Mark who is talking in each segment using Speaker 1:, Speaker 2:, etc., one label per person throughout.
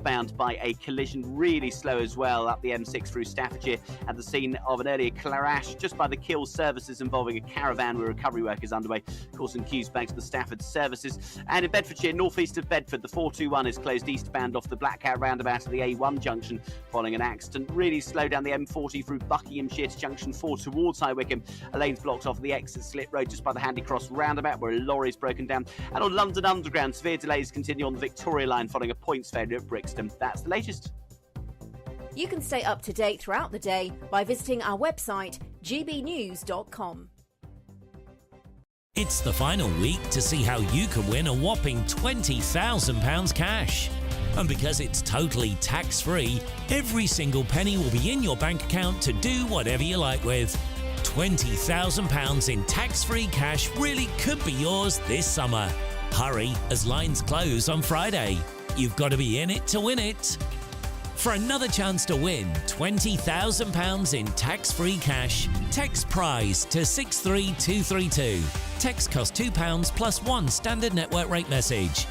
Speaker 1: northbound by a collision. Really slow as well up the M6 through Staffordshire at the scene of an earlier crash just by the Kill services involving a caravan with recovery work is underway, causing queues back to the Stafford services. And in Bedfordshire, northeast of Bedford, the 421 is closed eastbound off the Black Cat roundabout at the A1 junction following an accident. Really slow down the M40 through Buckinghamshire to junction 4 towards High Wycombe. A lane's blocked off the exit Slip Road just by the Handy Cross roundabout where a lorry is broken down. And on London Underground, severe delays continue on the Victoria line following a points failure at Brixton. That's the latest.
Speaker 2: You can stay up to date throughout the day by visiting our website, gbnews.com.
Speaker 3: It's the final week to see how you can win a whopping £20,000 cash. And because it's totally tax-free, every single penny will be in your bank account to do whatever you like with. £20,000 in tax-free cash really could be yours this summer. Hurry, as lines close on Friday. You've got to be in it to win it. For another chance to win £20,000 in tax-free cash, text PRIZE to 63232. Text costs £2 plus one standard network rate message.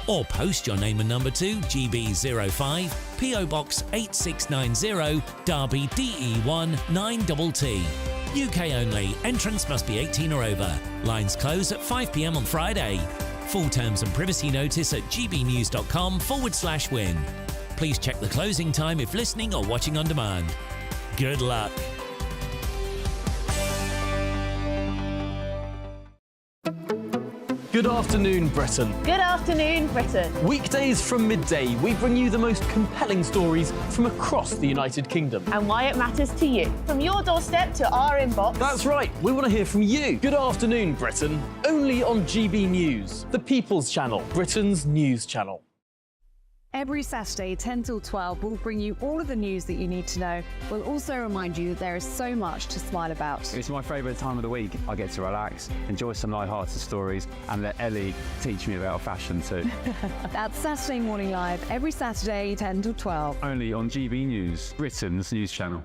Speaker 3: Or post your name and number to GB05, PO Box 8690, Derby DE1 9TT. UK only. Entrance must be 18 or over. Lines close at 5 p.m. on Friday. Full terms and privacy notice at gbnews.com/win. Please check the closing time if listening or watching on demand. Good luck.
Speaker 4: Good afternoon, Britain.
Speaker 5: Good afternoon, Britain.
Speaker 4: Weekdays from midday, we bring you the most compelling stories from across the United Kingdom.
Speaker 5: And why it matters to you. From your doorstep to our inbox.
Speaker 4: That's right, we want to hear from you. Good afternoon, Britain. Only on GB News, the People's Channel, Britain's news channel.
Speaker 6: Every Saturday, 10 till 12, we'll bring you all of the news that you need to know. We'll also remind you that there is so much to smile about.
Speaker 7: It's my favourite time of the week. I get to relax, enjoy some light-hearted stories, and let Ellie teach me about fashion too.
Speaker 6: That's Saturday Morning Live, every Saturday, 10 till 12.
Speaker 7: Only on GB News, Britain's news channel.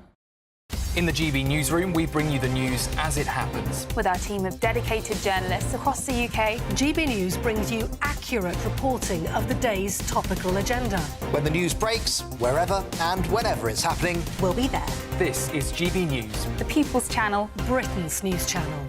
Speaker 8: In the GB Newsroom, we bring you the news as it happens.
Speaker 9: With our team of dedicated journalists across the UK,
Speaker 10: GB News brings you accurate reporting of the day's topical agenda.
Speaker 11: When the news breaks, wherever and whenever it's happening,
Speaker 10: we'll be there.
Speaker 8: This is GB News,
Speaker 9: the People's Channel,
Speaker 10: Britain's news channel.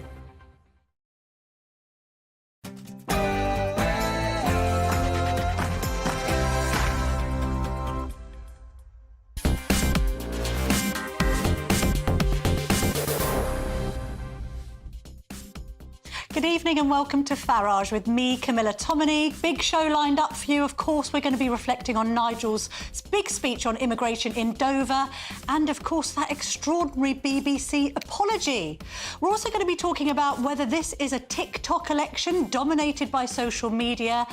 Speaker 12: Good evening and welcome to Farage with me, Camilla Tominey. Big show lined up for you. Of course, we're going to be reflecting on Nigel's big speech on immigration in Dover and, of course, that extraordinary BBC apology. We're also going to be talking about whether this is a TikTok election dominated by social media,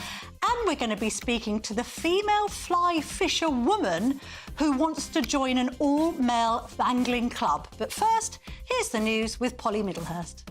Speaker 12: and we're going to be speaking to the female fly fisher woman who wants to join an all-male angling club. But first, here's the news with Polly Middlehurst.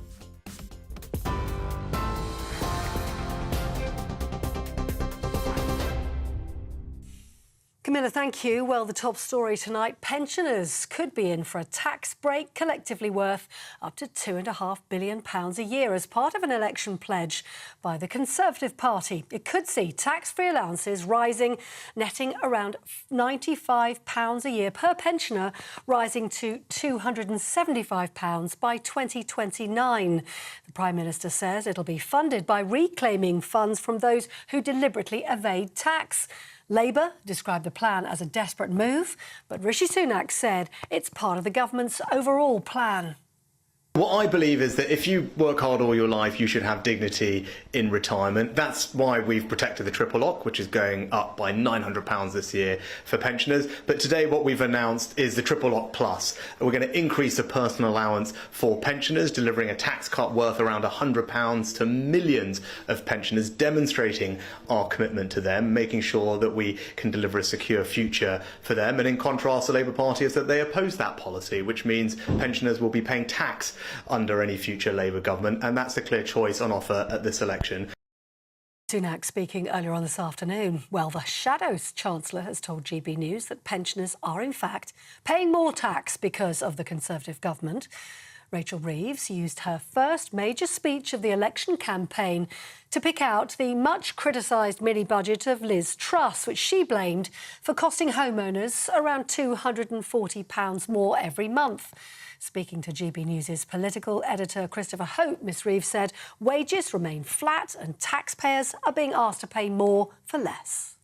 Speaker 12: Camilla, thank you. Well, the top story tonight, pensioners could be in for a tax break collectively worth up to £2.5 billion a year as part of an election pledge by the Conservative Party. It could see tax-free allowances rising, netting around £95 a year per pensioner, rising to £275 by 2029. The Prime Minister says it'll be funded by reclaiming funds from those who deliberately evade tax. Labour described the plan as a desperate move, but Rishi Sunak said it's part of the government's overall plan.
Speaker 13: What I believe is that if you work hard all your life, you should have dignity in retirement. That's why we've protected the triple lock, which is going up by £900 this year for pensioners. But today what we've announced is the triple lock plus. We're going to increase the personal allowance for pensioners, delivering a tax cut worth around £100 to millions of pensioners, demonstrating our commitment to them, making sure that we can deliver a secure future for them. And in contrast, the Labour Party has said they oppose that policy, which means pensioners will be paying tax under any future Labour government, and that's a clear choice on offer at this election.
Speaker 12: Sunak speaking earlier on this afternoon. Well, the Shadows Chancellor has told GB News that pensioners are in fact paying more tax because of the Conservative government. Rachel Reeves used her first major speech of the election campaign to pick out the much criticised mini-budget of Liz Truss, which she blamed for costing homeowners around £240 more every month. Speaking to GB News' political editor Christopher Hope, Miss Reeves said wages remain flat and taxpayers are being asked to pay more for less.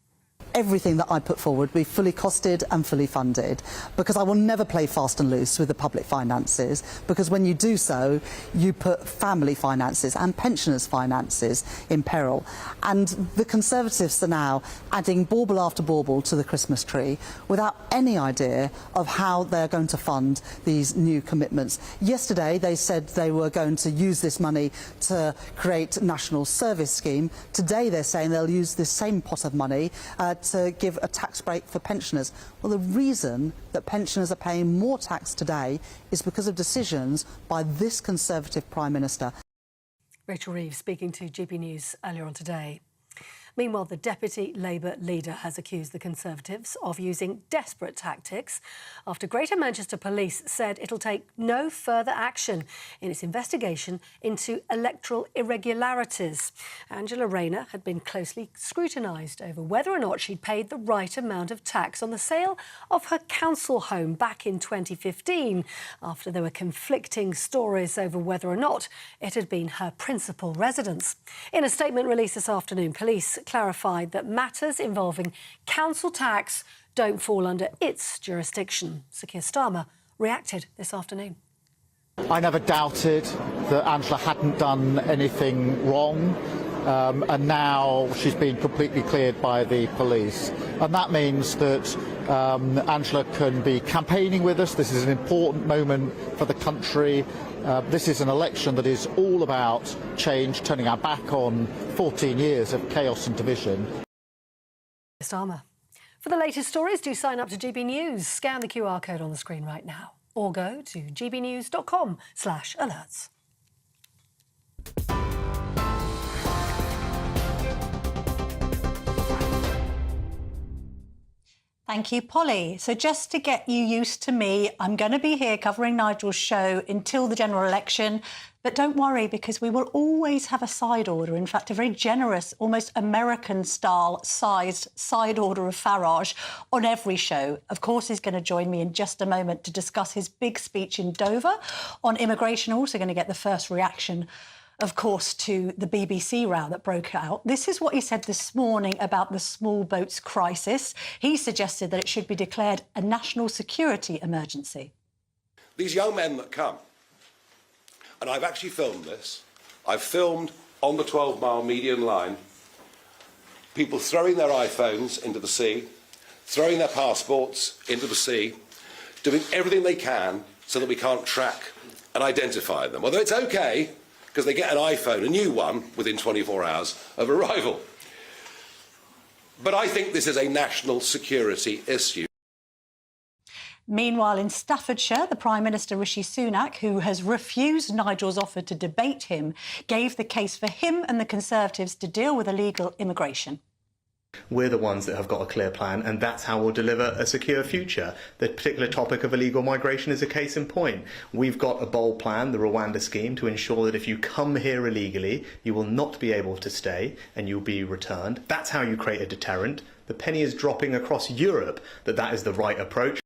Speaker 14: Everything that I put forward will be fully costed and fully funded, because I will never play fast and loose with the public finances, because when you do so, you put family finances and pensioners' finances in peril. And the Conservatives are now adding bauble after bauble to the Christmas tree without any idea of how they're going to fund these new commitments. Yesterday, they said they were going to use this money to create a national service scheme. Today, they're saying they'll use this same pot of money to give a tax break for pensioners. Well, the reason that pensioners are paying more tax today is because of decisions by this Conservative Prime Minister.
Speaker 12: Rachel Reeves speaking to GB News earlier on today. Meanwhile, the Deputy Labour leader has accused the Conservatives of using desperate tactics after Greater Manchester Police said it'll take no further action in its investigation into electoral irregularities. Angela Rayner had been closely scrutinised over whether or not she'd paid the right amount of tax on the sale of her council home back in 2015, after there were conflicting stories over whether or not it had been her principal residence. In a statement released this afternoon, police clarified that matters involving council tax don't fall under its jurisdiction. Sir Keir Starmer reacted this afternoon.
Speaker 15: I never doubted that Angela hadn't done anything wrong, and now she's been completely cleared by the police. And that means that Angela can be campaigning with us. This is an important moment for the country. This is an election that is all about change, turning our back on 14 years of chaos and division.
Speaker 12: Starmer. For the latest stories, do sign up to GB News. Scan the QR code on the screen right now, or go to gbnews.com/alerts.
Speaker 16: Thank you, Polly. So just to get you used to me, I'm going to be here covering Nigel's show until the general election. But don't worry, because we will always have a side order. In fact, a very generous, almost American-style sized side order of Farage on every show. Of course, he's going to join me in just a moment to discuss his big speech in Dover on immigration. Also going to get the first reaction, of course, to the BBC row that broke out. This is what he said this morning about the small boats crisis. He suggested that it should be declared a national security emergency.
Speaker 17: These young men that come, and I've actually filmed this, I've filmed on the 12-mile median line, people throwing their iPhones into the sea, throwing their passports into the sea, doing everything they can so that we can't track and identify them. Although it's OK, because they get an iPhone, a new one, within 24 hours of arrival. But I think this is a national security issue.
Speaker 16: Meanwhile, in Staffordshire, the Prime Minister Rishi Sunak, who has refused Nigel's offer to debate him, gave the case for him and the Conservatives to deal with illegal immigration.
Speaker 13: We're the ones that have got a clear plan, and that's how we'll deliver a secure future. The particular topic of illegal migration is a case in point. We've got a bold plan, the Rwanda scheme, to ensure that if you come here illegally, you will not be able to stay and you'll be returned. That's how you create a deterrent. The penny is dropping across Europe that is the right approach.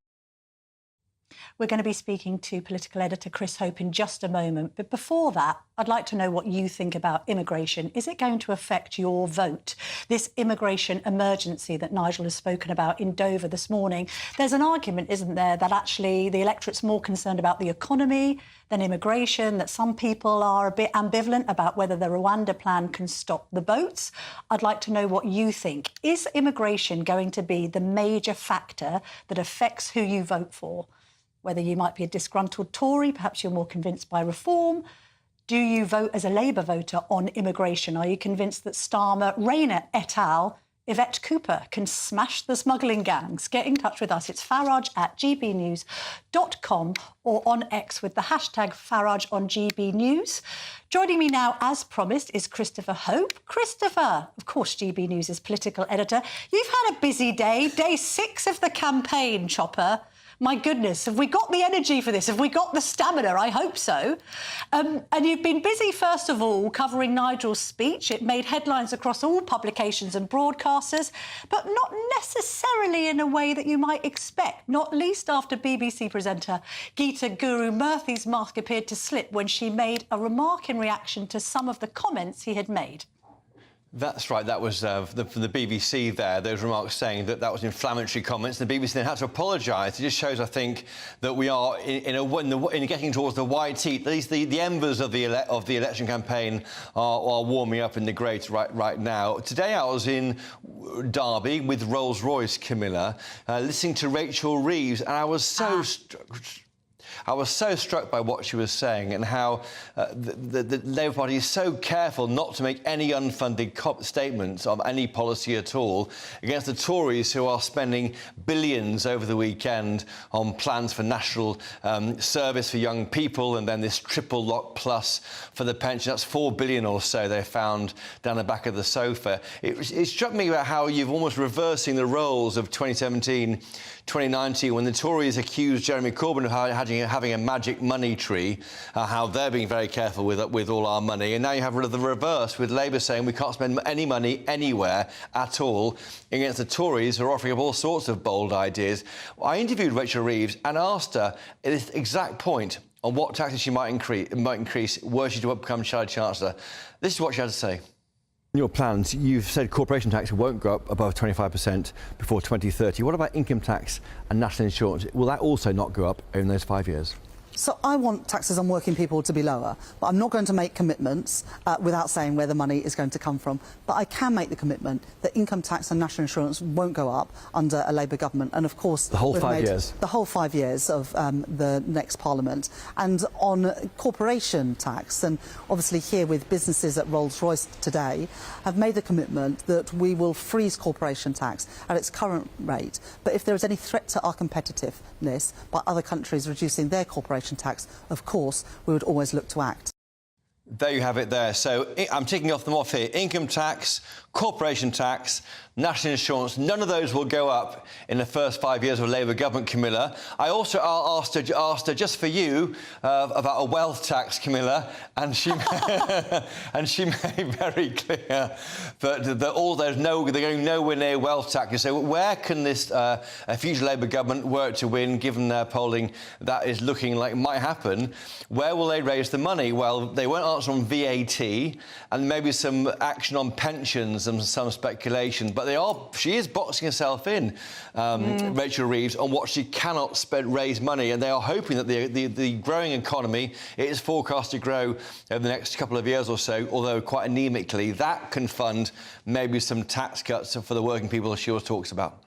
Speaker 16: We're going to be speaking to political editor Chris Hope in just a moment. But before that, I'd like to know what you think about immigration. Is it going to affect your vote? This immigration emergency that Nigel has spoken about in Dover this morning. There's an argument, isn't there, that actually the electorate's more concerned about the economy than immigration, that some people are a bit ambivalent about whether the Rwanda plan can stop the boats. I'd like to know what you think. Is immigration going to be the major factor that affects who you vote for? Whether you might be a disgruntled Tory, perhaps you're more convinced by reform. Do you vote as a Labour voter on immigration? Are you convinced that Starmer, Rayner et al., Yvette Cooper can smash the smuggling gangs? Get in touch with us. It's farage@gbnews.com or on X with the hashtag #FarageOnGBNews. Joining me now, as promised, is Christopher Hope. Christopher, of course, GB News' political editor. You've had a busy day, day 6 of the campaign, Chopper. My goodness, have we got the energy for this? Have we got the stamina? I hope so. And you've been busy, first of all, covering Nigel's speech. It made headlines across all publications and broadcasters, but not necessarily in a way that you might expect, not least after BBC presenter Geeta Guru Murthy's mask appeared to slip when she made a remark in reaction to some of the comments he had made.
Speaker 18: That's right. That was from the BBC there, those remarks saying that that was inflammatory comments. The BBC then had to apologise. It just shows, I think, that we are in getting towards the white heat. At least the embers of the election campaign are warming up in the grate right now. Today I was in Derby with Rolls-Royce, Camilla, listening to Rachel Reeves, and I was so struck by what she was saying and how the Labour Party is so careful not to make any unfunded statements of any policy at all against the Tories, who are spending billions over the weekend on plans for national service for young people, and then this triple lock plus for the pension. That's $4 billion or so they found down the back of the sofa. It struck me about how you've almost reversing the roles of 2017, 2019, when the Tories accused Jeremy Corbyn of having a magic money tree, how they're being very careful with all our money. And now you have the reverse, with Labour saying we can't spend any money anywhere at all against the Tories, who are offering up all sorts of bold ideas. I interviewed Rachel Reeves and asked her at this exact point on what taxes she might increase were she to become Chancellor. This is what she had to say. In your plans, you've said corporation tax won't go up above 25% before 2030. What about income tax and national insurance? Will that also not go up in those 5 years?
Speaker 14: So I want taxes on working people to be lower, but I'm not going to make commitments without saying where the money is going to come from. But I can make the commitment that income tax and national insurance won't go up under a Labour government. And of course,
Speaker 18: the whole 5 years.
Speaker 14: The whole 5 years of the next Parliament. And on corporation tax, and obviously here with businesses at Rolls-Royce today, have made the commitment that we will freeze corporation tax at its current rate. But if there is any threat to our competitiveness by other countries reducing their corporation tax, of course, we would always look to act.
Speaker 18: There you have it there. So I'm ticking them off here. Income tax, corporation tax, national insurance, none of those will go up in the first 5 years of a Labour government, Camilla. I also asked her just for you about a wealth tax, Camilla, and she made very clear that they're going nowhere near wealth tax. So where can this a future Labour government work to win, given their polling that is looking like it might happen? Where will they raise the money? Well, they won't answer on VAT and maybe some action on pensions and some speculation, but she is boxing herself in, Rachel Reeves, on what she cannot raise money, and they are hoping that the growing economy, it is forecast to grow over the next couple of years or so, although quite anemically, that can fund maybe some tax cuts for the working people she always talks about.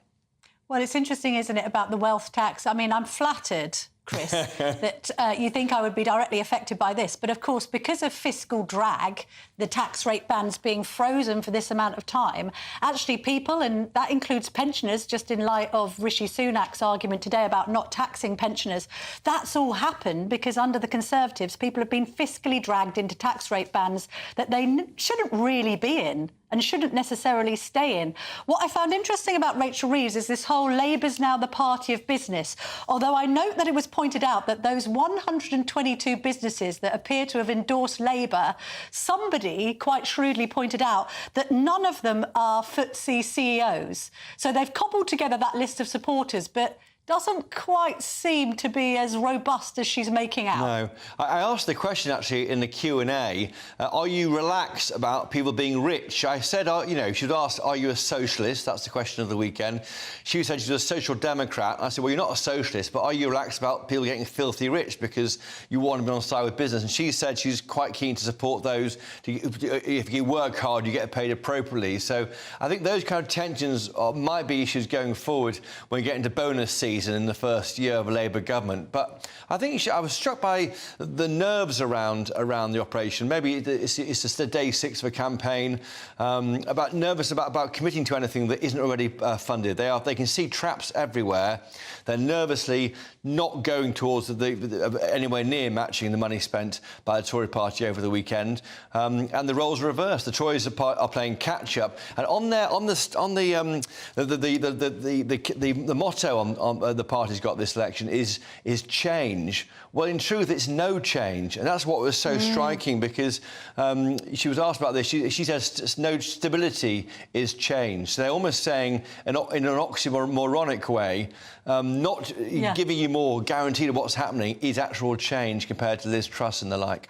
Speaker 16: Well, it's interesting, isn't it, about the wealth tax? I mean, I'm flattered, Chris, that you think I would be directly affected by this. But, of course, because of fiscal drag, the tax rate bands being frozen for this amount of time, actually people, and that includes pensioners, just in light of Rishi Sunak's argument today about not taxing pensioners, that's all happened because under the Conservatives, people have been fiscally dragged into tax rate bands that they shouldn't really be in and shouldn't necessarily stay in. What I found interesting about Rachel Reeves is this whole Labour's now the party of business, although I note that it was pointed out that those 122 businesses that appear to have endorsed Labour, somebody quite shrewdly pointed out that none of them are FTSE CEOs. So they've cobbled together that list of supporters, but doesn't quite seem to be as robust as she's making out.
Speaker 18: No. I asked the question, actually, in the Q&A, are you relaxed about people being rich? I said, she'd asked, are you a socialist? That's the question of the weekend. She said she's a social democrat. I said, well, you're not a socialist, but are you relaxed about people getting filthy rich because you want to be on side with business? And she said she's quite keen to support those. If you work hard, you get paid appropriately. So I think those kind of tensions might be issues going forward when we get into bonus season in the first year of a Labour government. But I think I was struck by the nerves around the operation. Maybe it's just day 6 of a campaign, nervous about committing to anything that isn't already funded. They can see traps everywhere. They're nervously not going towards anywhere near matching the money spent by the Tory party over the weekend. And the roles are reversed. The Tories are playing catch up. And on the motto the party's got this election is change. Well, in truth, it's no change, and that's what was so striking, because she was asked about this. She says no stability is change. So they're almost saying, in an oxymoronic way, not giving you more guarantee of what's happening is actual change compared to Liz Truss and the like.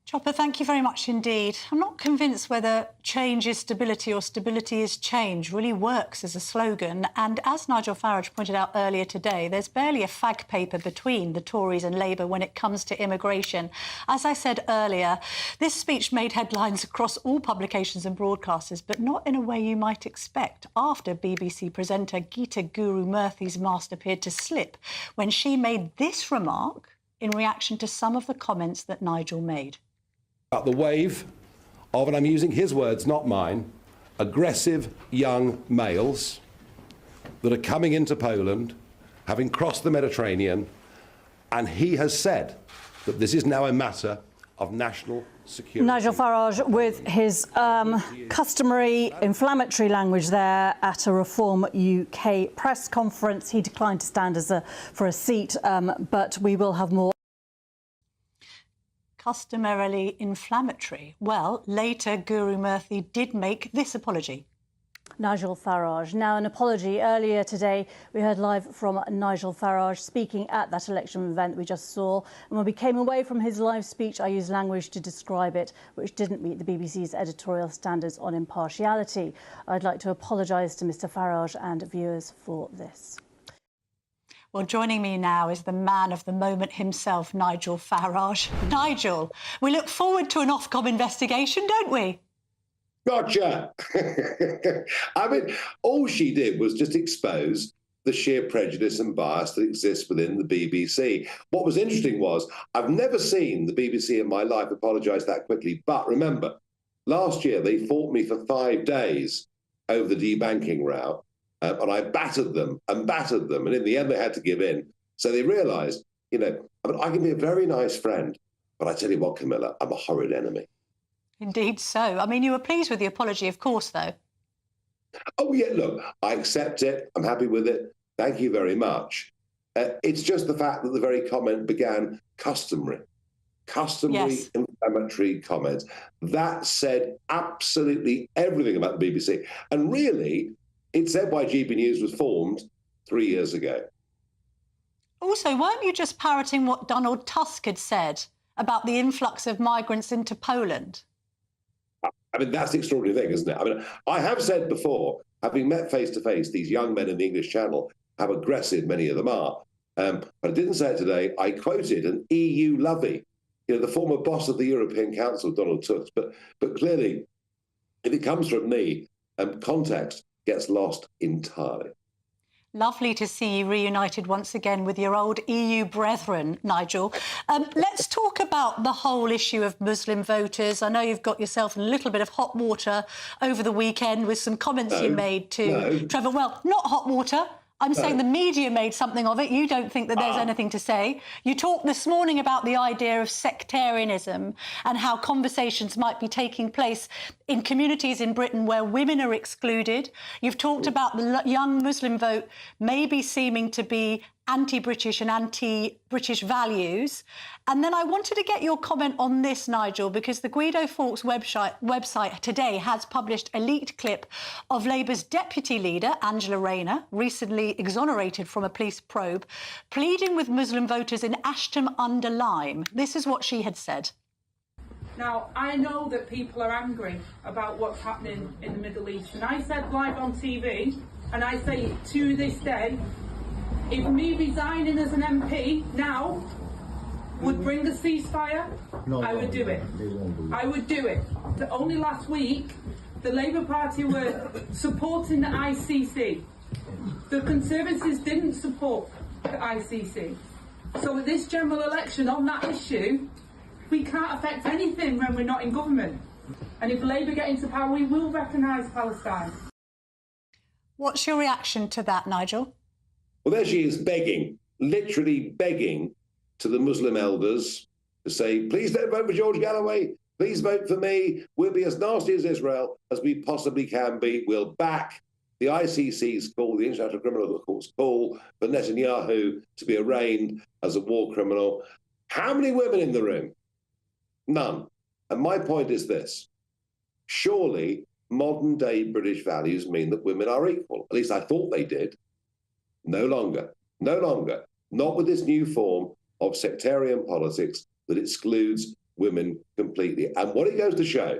Speaker 16: Chopper, thank you very much indeed. I'm not convinced whether change is stability or stability is change really works as a slogan. And as Nigel Farage pointed out earlier today, there's barely a fag paper between the Tories and Labour when it comes to immigration. As I said earlier, this speech made headlines across all publications and broadcasters, but not in a way you might expect, after BBC presenter Geeta Guru Murthy's mask appeared to slip when she made this remark in reaction to some of the comments that Nigel made.
Speaker 17: About the wave of, and I'm using his words, not mine, aggressive young males that are coming into Poland, having crossed the Mediterranean, and he has said that this is now a matter of national security.
Speaker 19: Nigel Farage with his customary inflammatory language there at a Reform UK press conference. He declined to stand for a seat, but we will have more.
Speaker 16: Customarily inflammatory. Well, later Guru Murthy did make this apology.
Speaker 19: Nigel Farage. Now, an apology. Earlier today, we heard live from Nigel Farage speaking at that election event we just saw. And when we came away from his live speech, I used language to describe it, which didn't meet the BBC's editorial standards on impartiality. I'd like to apologise to Mr Farage and viewers for this.
Speaker 16: Well, joining me now is the man of the moment himself, Nigel Farage. Nigel, we look forward to an Ofcom investigation, don't we?
Speaker 20: Gotcha. I mean, all she did was just expose the sheer prejudice and bias that exists within the BBC. What was interesting was, I've never seen the BBC in my life apologise that quickly. But remember, last year they fought me for 5 days over the debanking row. And I battered them, and in the end they had to give in. So they realised, you know, I mean, I can be a very nice friend, but I tell you what, Camilla, I'm a horrid enemy.
Speaker 16: Indeed so. I mean, you were pleased with the apology, of course, though.
Speaker 20: Oh, yeah, look, I accept it. I'm happy with it. Thank you very much. It's just the fact that the very comment began customary yes. Inflammatory comments. That said absolutely everything about the BBC. And really, it said why GB News was formed 3 years ago.
Speaker 16: Also, weren't you just parroting what Donald Tusk had said about the influx of migrants into Poland?
Speaker 20: I mean, that's the extraordinary thing, isn't it? I mean, I have said before, having met face-to-face these young men in the English Channel, how aggressive many of them are. But I didn't say it today. I quoted an EU lovey, you know, the former boss of the European Council, Donald Tusk. But clearly, if it comes from me, context gets lost entirely.
Speaker 16: Lovely to see you reunited once again with your old EU brethren, Nigel. Let's talk about the whole issue of Muslim voters. I know you've got yourself in a little bit of hot water over the weekend with some comments you made to Trevor. Well, not hot water. I'm saying the media made something of it. You don't think that there's anything to say. You talked this morning about the idea of sectarianism and how conversations might be taking place in communities in Britain where women are excluded. You've talked about the young Muslim vote maybe seeming to be anti-British and anti-British values. And then I wanted to get your comment on this, Nigel, because the Guido Fawkes website today has published a leaked clip of Labour's deputy leader, Angela Rayner, recently exonerated from a police probe, pleading with Muslim voters in Ashton-under-Lyme. This is what she had said.
Speaker 21: Now, I know that people are angry about what's happening in the Middle East. And I said live on TV, and I say to this day, if me resigning as an MP now would bring a ceasefire, I would do it. I would do it. Only last week, the Labour Party were supporting the ICC. The Conservatives didn't support the ICC. So at this general election on that issue, we can't affect anything when we're not in government. And if Labour get into power, we will recognise Palestine.
Speaker 16: What's your reaction to that, Nigel?
Speaker 20: Well, there she is begging, literally begging to the Muslim elders to say, please don't vote for George Galloway. Please vote for me. We'll be as nasty as Israel as we possibly can be. We'll back the ICC's call, the International Criminal Court's call for Netanyahu to be arraigned as a war criminal. How many women in the room? None. And my point is this. Surely modern day British values mean that women are equal. At least I thought they did. No longer. No longer. Not with this new form of sectarian politics that excludes women completely. And what it goes to show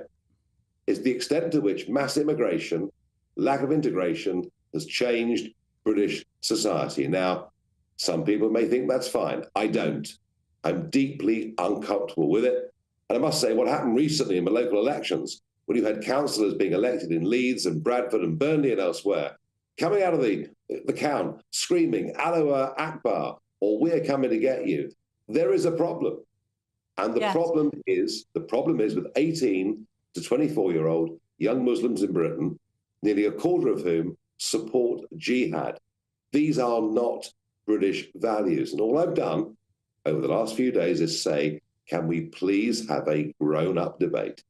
Speaker 20: is the extent to which mass immigration, lack of integration, has changed British society. Now, some people may think that's fine. I don't. I'm deeply uncomfortable with it. And I must say, what happened recently in the local elections, when you had councillors being elected in Leeds and Bradford and Burnley and elsewhere, coming out of the count screaming, Allah Akbar, or we're coming to get you, there is a problem. And the problem is with 18 to 24-year-old young Muslims in Britain, nearly a quarter of whom support jihad. These are not British values. And all I've done over the last few days is say, can we please have a grown-up debate?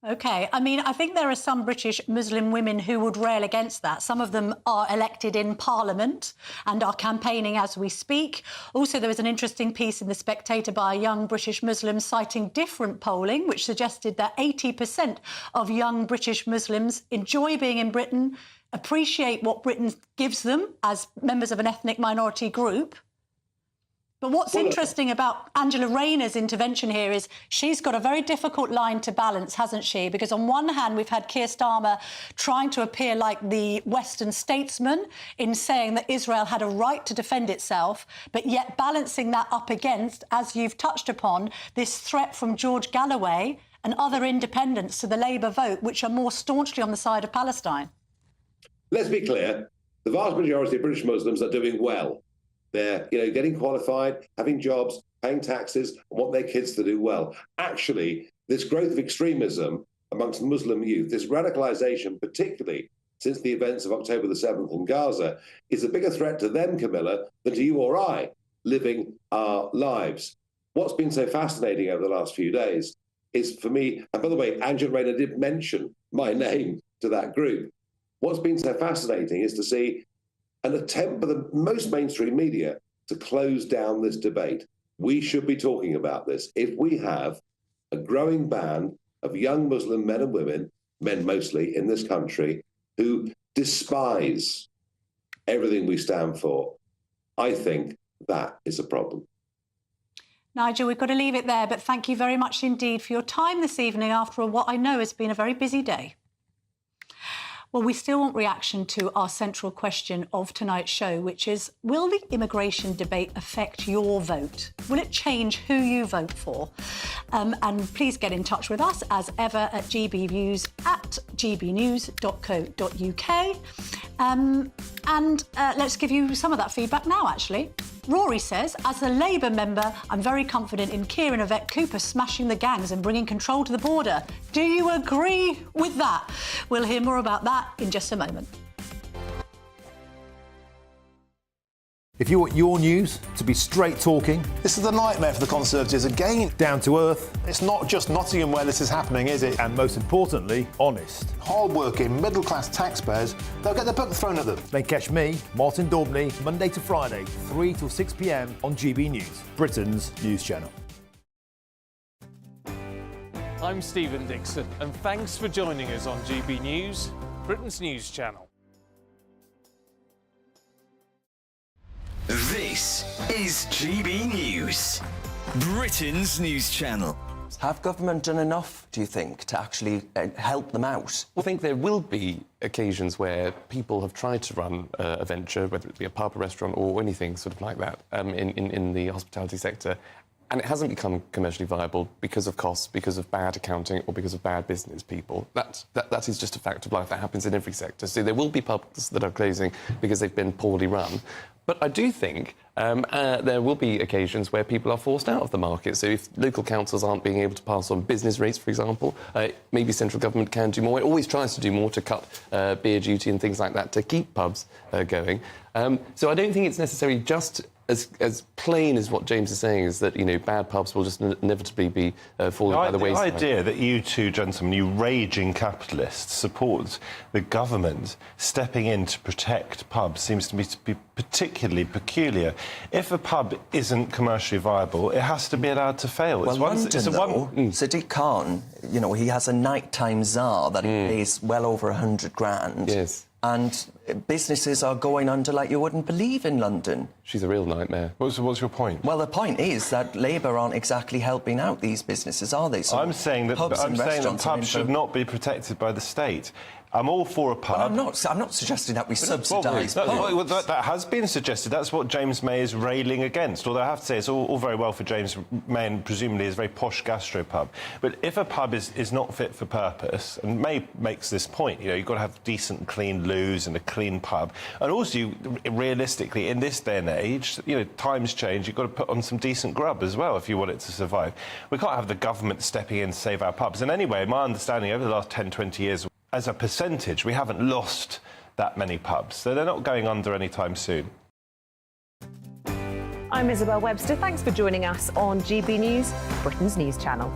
Speaker 16: OK. I mean, I think there are some British Muslim women who would rail against that. Some of them are elected in Parliament and are campaigning as we speak. Also, there was an interesting piece in The Spectator by a young British Muslim citing different polling, which suggested that 80% of young British Muslims enjoy being in Britain, appreciate what Britain gives them as members of an ethnic minority group. But what's interesting about Angela Rayner's intervention here is she's got a very difficult line to balance, hasn't she? Because on one hand, we've had Keir Starmer trying to appear like the Western statesman in saying that Israel had a right to defend itself, but yet balancing that up against, as you've touched upon, this threat from George Galloway and other independents to the Labour vote, which are more staunchly on the side of Palestine.
Speaker 20: Let's be clear. The vast majority of British Muslims are doing well. They're, getting qualified, having jobs, paying taxes, and want their kids to do well. Actually, this growth of extremism amongst Muslim youth, this radicalisation, particularly since the events of October the 7th in Gaza, is a bigger threat to them, Camilla, than to you or I living our lives. What's been so fascinating over the last few days is, for me, and by the way, Angela Rayner did mention my name to that group. What's been so fascinating is to see an attempt by the most mainstream media to close down this debate. We should be talking about this. If we have a growing band of young Muslim men and women, men mostly, in this country, who despise everything we stand for, I think that is a problem.
Speaker 16: Nigel, we've got to leave it there, but thank you very much indeed for your time this evening after what I know has been a very busy day. Well, we still want reaction to our central question of tonight's show, which is, will the immigration debate affect your vote? Will it change who you vote for? And please get in touch with us, as ever, at gbnews@gbnews.co.uk. Let's give you some of that feedback now, actually. Rory says, as a Labour member, I'm very confident in Kieran Yvette Cooper smashing the gangs and bringing control to the border. Do you agree with that? We'll hear more about that in just a moment.
Speaker 1: If you want your news to be straight talking...
Speaker 22: This is a nightmare for the Conservatives again.
Speaker 1: Down to earth.
Speaker 22: It's not just Nottingham where this is happening, is it?
Speaker 1: And most importantly, honest.
Speaker 22: Hard-working, middle-class taxpayers, they'll get the book thrown at them.
Speaker 1: Then catch me, Martin Daubney, Monday to Friday, 3 till 6 p.m. on GB News, Britain's news channel.
Speaker 23: I'm Stephen Dixon, and thanks for joining us on GB News, Britain's news channel.
Speaker 24: This is GB News, Britain's news channel.
Speaker 25: Have government done enough, do you think, to actually help them out?
Speaker 26: I think there will be occasions where people have tried to run a venture, whether it be a pub, a restaurant or anything sort of like that, in the hospitality sector, and it hasn't become commercially viable because of costs, because of bad accounting or because of bad business people. That is just a fact of life. That happens in every sector. So there will be pubs that are closing because they've been poorly run. But I do think there will be occasions where people are forced out of the market. So if local councils aren't being able to pass on business rates, for example, maybe central government can do more. It always tries to do more to cut beer duty and things like that to keep pubs going. So I don't think it's necessarily just as plain as what James is saying is that, you know, bad pubs will just inevitably be falling by the wayside.
Speaker 2: The idea that you two gentlemen, you raging capitalists, support the government stepping in to protect pubs seems to be particularly peculiar. If a pub isn't commercially viable, it has to be allowed to fail.
Speaker 25: Well, Sadiq Khan, you know, he has a nighttime czar that he pays well over 100 grand.
Speaker 26: Yes.
Speaker 25: And businesses are going under like you wouldn't believe in London.
Speaker 26: She's a real nightmare.
Speaker 2: What's your point?
Speaker 25: Well, the point is that Labour aren't exactly helping out these businesses, are they? So
Speaker 2: I'm saying that pubs should not be protected by the state. I'm all for a pub.
Speaker 25: Well, I'm not suggesting that we subsidise pubs.
Speaker 2: Well, that has been suggested. That's what James May is railing against. Although I have to say, it's all very well for James May and presumably his very posh gastropub. But if a pub is not fit for purpose, and May makes this point, you know, you've got to have decent, clean loos and a clean pub. And also, realistically, in this day and age, you know, times change, you've got to put on some decent grub as well if you want it to survive. We can't have the government stepping in to save our pubs. And anyway, my understanding over the last 10, 20 years, as a percentage, we haven't lost that many pubs, so they're not going under anytime soon.
Speaker 3: I'm Isabel Webster. Thanks for joining us on GB News, Britain's news channel.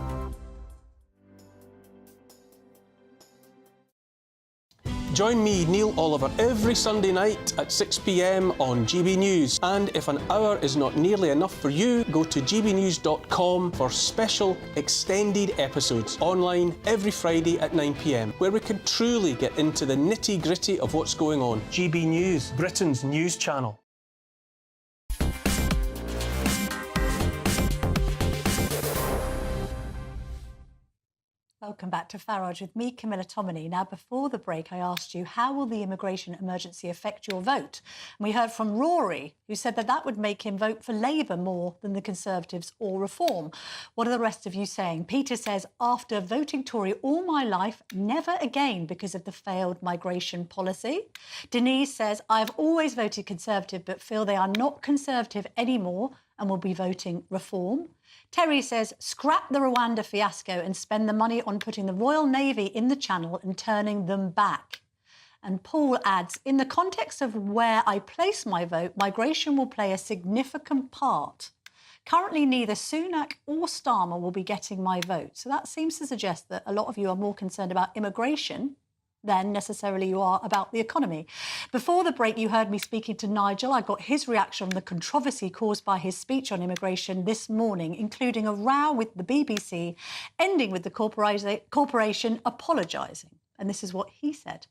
Speaker 4: Join me, Neil Oliver, every Sunday night at 6 p.m. on GB News. And if an hour is not nearly enough for you, go to gbnews.com for special extended episodes online every Friday at 9 p.m, where we can truly get into the nitty-gritty of what's going on. GB News, Britain's news channel.
Speaker 16: Welcome back to Farage with me, Camilla Tominey. Now, before the break, I asked you, how will the immigration emergency affect your vote? And we heard from Rory, who said that would make him vote for Labour more than the Conservatives or Reform. What are the rest of you saying? Peter says, after voting Tory all my life, never again because of the failed migration policy. Denise says, I've always voted Conservative, but feel they are not Conservative anymore and will be voting Reform. Terry says, scrap the Rwanda fiasco and spend the money on putting the Royal Navy in the Channel and turning them back. And Paul adds, in the context of where I place my vote, migration will play a significant part. Currently, neither Sunak or Starmer will be getting my vote. So that seems to suggest that a lot of you are more concerned about immigration than necessarily you are about the economy. Before the break, you heard me speaking to Nigel. I got his reaction on the controversy caused by his speech on immigration this morning, including a row with the BBC, ending with the corporation apologising. And this is what he said.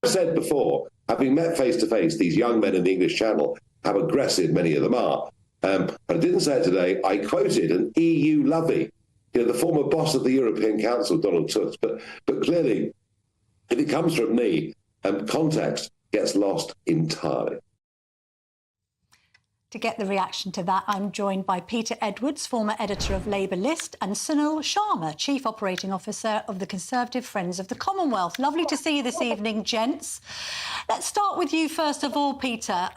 Speaker 20: I said before, having met face-to-face these young men in the English Channel, how aggressive many of them are. But I didn't say it today. I quoted an EU lovey, the former boss of the European Council, Donald Tusk. But clearly, if it comes from me, context gets lost entirely.
Speaker 16: To get the reaction to that, I'm joined by Peter Edwards, former editor of Labour List, and Sunil Sharma, Chief Operating Officer of the Conservative Friends of the Commonwealth. Lovely to see you this evening, gents. Let's start with you first of all, Peter.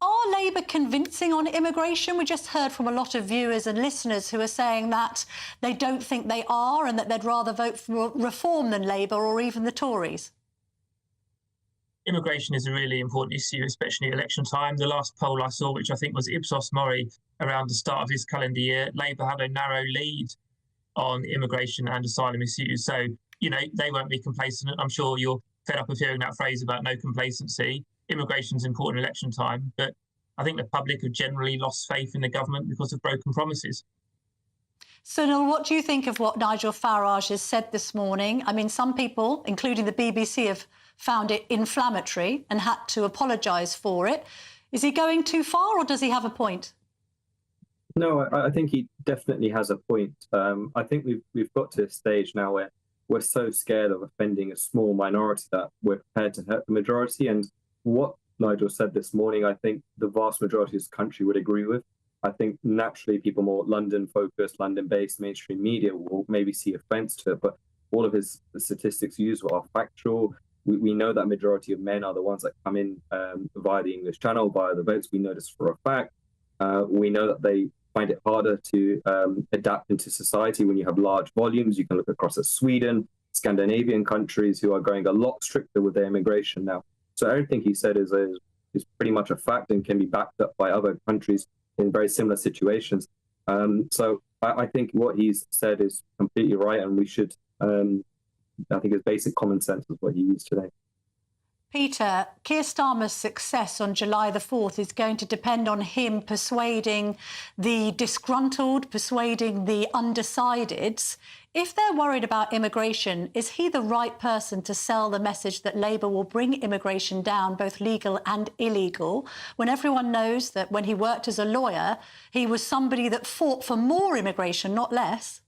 Speaker 16: Are Labour convincing on immigration? We just heard from a lot of viewers and listeners who are saying that they don't think they are and that they'd rather vote for Reform than Labour or even the Tories.
Speaker 5: Immigration is a really important issue, especially election time. The last poll I saw, which I think was Ipsos Mori, around the start of this calendar year, Labour had a narrow lead on immigration and asylum issues. So, you know, they won't be complacent. I'm sure you're fed up of hearing that phrase about no complacency. Immigration's important election time, but I think the public have generally lost faith in the government because of broken promises.
Speaker 16: Sunil, what do you think of what Nigel Farage has said this morning? I mean, some people, including the BBC, have found it inflammatory and had to apologise for it. Is he going too far or does he have a point?
Speaker 6: No, I think he definitely has a point. I think we've got to a stage now where we're so scared of offending a small minority that we're prepared to hurt the majority. And what Nigel said this morning, I think the vast majority of this country would agree with. I think naturally people more London-focused, London-based mainstream media will maybe see offence to it, but all of his statistics used are factual. We know that majority of men are the ones that come in via the English Channel, via the votes. We know this for a fact. We know that they find it harder to adapt into society when you have large volumes. You can look across at Sweden, Scandinavian countries who are going a lot stricter with their immigration now. So everything he said is pretty much a fact and can be backed up by other countries in very similar situations. So I think what he's said is completely right, and we should, I think it's basic common sense is what he used today.
Speaker 16: Peter, Keir Starmer's success on July the 4th is going to depend on him persuading the disgruntled, persuading the undecideds. If they're worried about immigration, is he the right person to sell the message that Labour will bring immigration down, both legal and illegal, when everyone knows that when he worked as a lawyer, he was somebody that fought for more immigration, not less?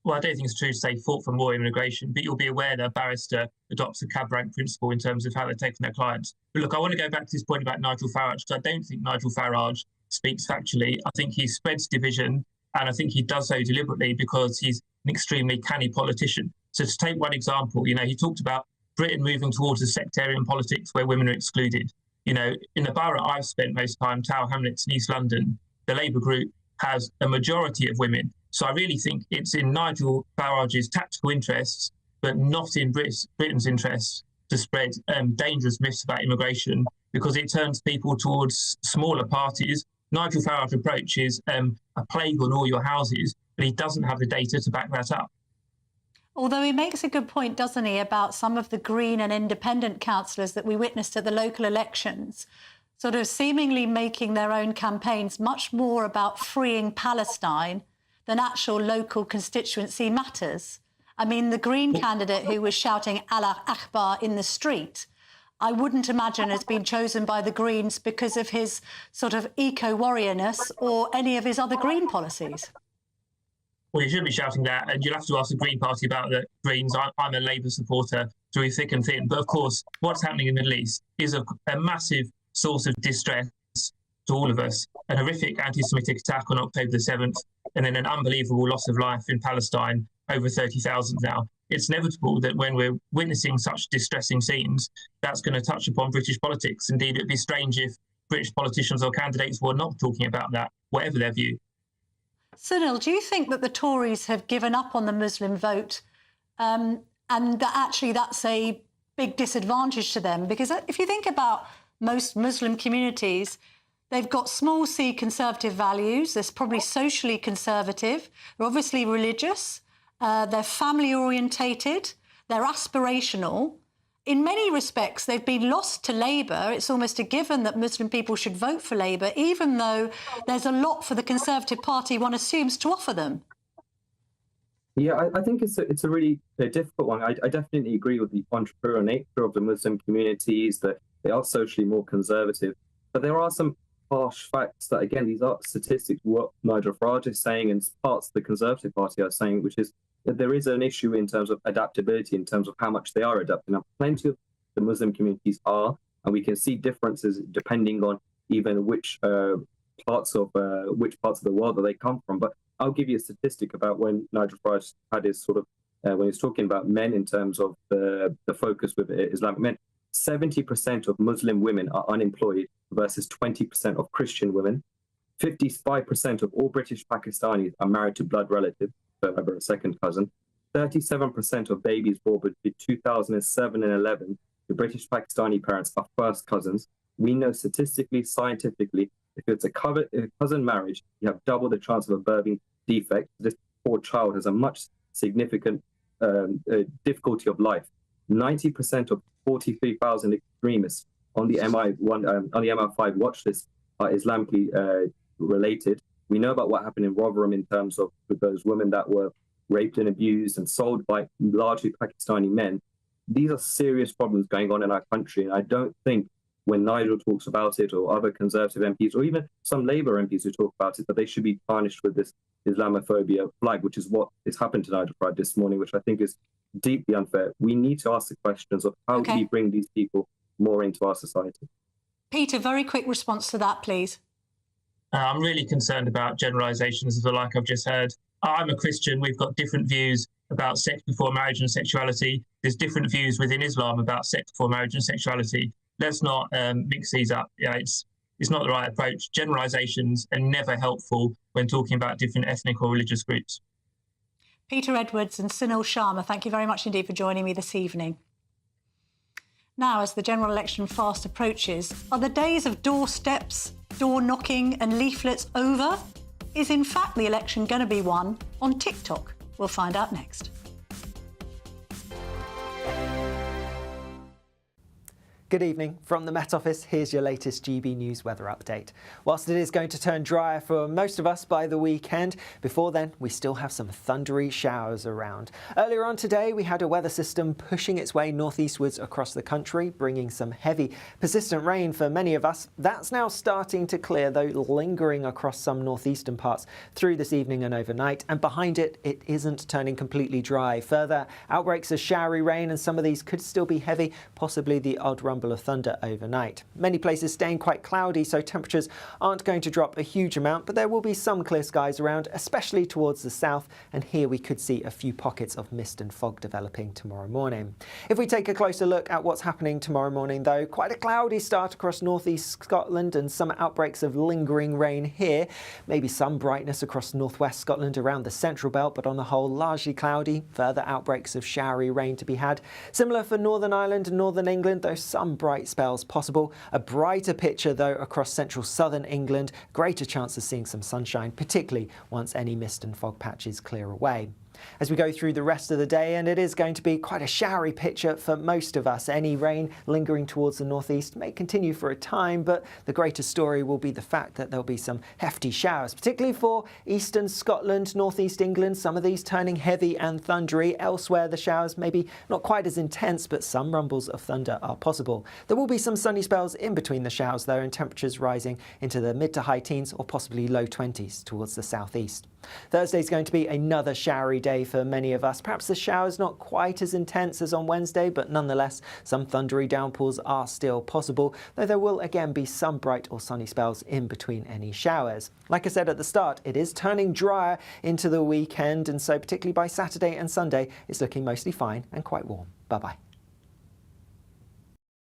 Speaker 5: Well, I don't think it's true to say fought for more immigration, but you'll be aware that a barrister adopts a cab rank principle in terms of how they take on their clients. But look, I want to go back to this point about Nigel Farage, because I don't think Nigel Farage speaks factually. I think he spreads division, and I think he does so deliberately because he's an extremely canny politician. So to take one example, he talked about Britain moving towards a sectarian politics where women are excluded. In the borough I've spent most time, Tower Hamlets in East London, the Labour group has a majority of women. So I really think it's in Nigel Farage's tactical interests, but not in Britain's interests, to spread dangerous myths about immigration, because it turns people towards smaller parties. Nigel Farage's approach is a plague on all your houses, but he doesn't have the data to back that up.
Speaker 16: Although he makes a good point, doesn't he, about some of the Green and independent councillors that we witnessed at the local elections, sort of seemingly making their own campaigns much more about freeing Palestine than actual local constituency matters. I mean, the Green candidate who was shouting Allah Akbar in the street, I wouldn't imagine has been chosen by the Greens because of his sort of eco-warriorness or any of his other Green policies.
Speaker 5: Well, you shouldn't be shouting that, and you'll have to ask the Green Party about the Greens. I'm a Labour supporter through thick and thin. But of course, what's happening in the Middle East is a massive source of distress to all of us. An horrific anti-Semitic attack on October the 7th, and then an unbelievable loss of life in Palestine, over 30,000 now. It's inevitable that when we're witnessing such distressing scenes, that's going to touch upon British politics. Indeed, it'd be strange if British politicians or candidates were not talking about that, whatever their view.
Speaker 16: Sunil, do you think that the Tories have given up on the Muslim vote and that actually that's a big disadvantage to them? Because if you think about most Muslim communities, they've got small c conservative values. They're probably socially conservative. They're obviously religious. They're family orientated. They're aspirational. In many respects, they've been lost to Labour. It's almost a given that Muslim people should vote for Labour, even though there's a lot for the Conservative Party, one assumes, to offer them.
Speaker 6: Yeah, I think it's a really difficult one. I definitely agree with the entrepreneurial nature of the Muslim communities, that they are socially more conservative. But there are some harsh facts that, again, these are statistics, what Nigel Farage is saying and parts of the Conservative Party are saying, which is that there is an issue in terms of adaptability, in terms of how much they are adapting. Now, plenty of the Muslim communities are, and we can see differences depending on even which parts of the world that they come from. But I'll give you a statistic about when Nigel Farage had his sort of, when he's talking about men in terms of the focus with Islamic men, 70% of Muslim women are unemployed versus 20% of Christian women. 55% of all British Pakistanis are married to blood relatives, so over a second cousin. 37% of babies born between 2007 and 11 to British Pakistani parents are first cousins. We know statistically, scientifically, if it's a cousin marriage, you have double the chance of a birthing defect. This poor child has a much significant difficulty of life. 90% of 43,000 extremists on the MI5 watch list are Islamically related. We know about what happened in Rotherham in terms of those women that were raped and abused and sold by largely Pakistani men. These are serious problems going on in our country, and I don't think when Nigel talks about it, or other Conservative MPs, or even some Labour MPs who talk about it, that they should be tarnished with this Islamophobia flag, which is what has happened to Nigel Farage this morning, which I think is deeply unfair. We need to ask the questions of how do we bring these people more into our society.
Speaker 16: Peter, very quick response to that, please.
Speaker 5: I'm really concerned about generalisations, like I've just heard. I'm a Christian. We've got different views about sex before marriage and sexuality. There's different views within Islam about sex before marriage and sexuality. Let's not mix these up. Yeah, it's not the right approach. Generalisations are never helpful when talking about different ethnic or religious groups.
Speaker 16: Peter Edwards and Sunil Sharma, thank you very much indeed for joining me this evening. Now, as the general election fast approaches, are the days of doorsteps, door knocking and leaflets over? Is in fact the election going to be won on TikTok? We'll find out next.
Speaker 7: Good evening. From the Met Office, here's your latest GB News weather update. Whilst it is going to turn drier for most of us by the weekend, before then we still have some thundery showers around. Earlier on today we had a weather system pushing its way northeastwards across the country, bringing some heavy, persistent rain for many of us. That's now starting to clear, though lingering across some northeastern parts through this evening and overnight, and behind it, it isn't turning completely dry. Further outbreaks of showery rain, and some of these could still be heavy, possibly the odd rumble of thunder overnight. Many places staying quite cloudy, so temperatures aren't going to drop a huge amount, but there will be some clear skies around, especially towards the south, and here we could see a few pockets of mist and fog developing tomorrow morning. If we take a closer look at what's happening tomorrow morning, though, quite a cloudy start across northeast Scotland and some outbreaks of lingering rain here. Maybe some brightness across northwest Scotland around the central belt, but on the whole largely cloudy. Further outbreaks of showery rain to be had. Similar for Northern Ireland and Northern England, though some bright spells possible. A brighter picture, though, across central southern England. Greater chance of seeing some sunshine, particularly once any mist and fog patches clear away. As we go through the rest of the day, and it is going to be quite a showery picture for most of us. Any rain lingering towards the northeast may continue for a time, but the greater story will be the fact that there'll be some hefty showers, particularly for eastern Scotland, northeast England, some of these turning heavy and thundery. Elsewhere, the showers may be not quite as intense, but some rumbles of thunder are possible. There will be some sunny spells in between the showers, though, and temperatures rising into the mid to high teens or possibly low 20s towards the southeast. Thursday is going to be another showery day for many of us. Perhaps the showers not quite as intense as on Wednesday, but nonetheless some thundery downpours are still possible, though there will again be some bright or sunny spells in between any showers. Like I said at the start, it is turning drier into the weekend, and so particularly by Saturday and Sunday it's looking mostly fine and quite warm. Bye-bye.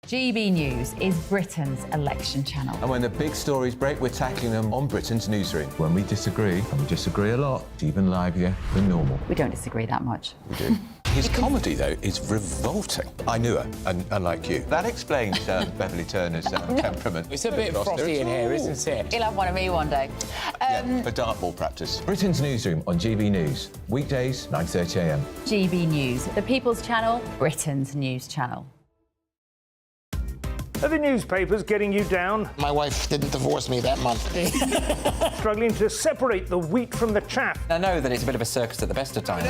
Speaker 8: GB News is Britain's election channel.
Speaker 9: And when the big stories break, we're tackling them on Britain's newsroom. When we disagree, and we disagree a lot, it's even livelier than normal.
Speaker 8: We don't disagree that much.
Speaker 9: We do.
Speaker 10: His comedy, though, is revolting. I knew her, unlike you.
Speaker 9: That explains Beverly Turner's temperament.
Speaker 11: It's a bit frothy in here, isn't it?
Speaker 8: He'll have one of me one day.
Speaker 9: For dartball practice. Britain's newsroom on GB News. Weekdays, 9:30 a.m.
Speaker 8: GB News, the People's Channel, Britain's news channel.
Speaker 15: Are the newspapers getting you down?
Speaker 11: My wife didn't divorce me that month.
Speaker 15: Struggling to separate the wheat from the chaff?
Speaker 11: I know that it's a bit of a circus at the best of times.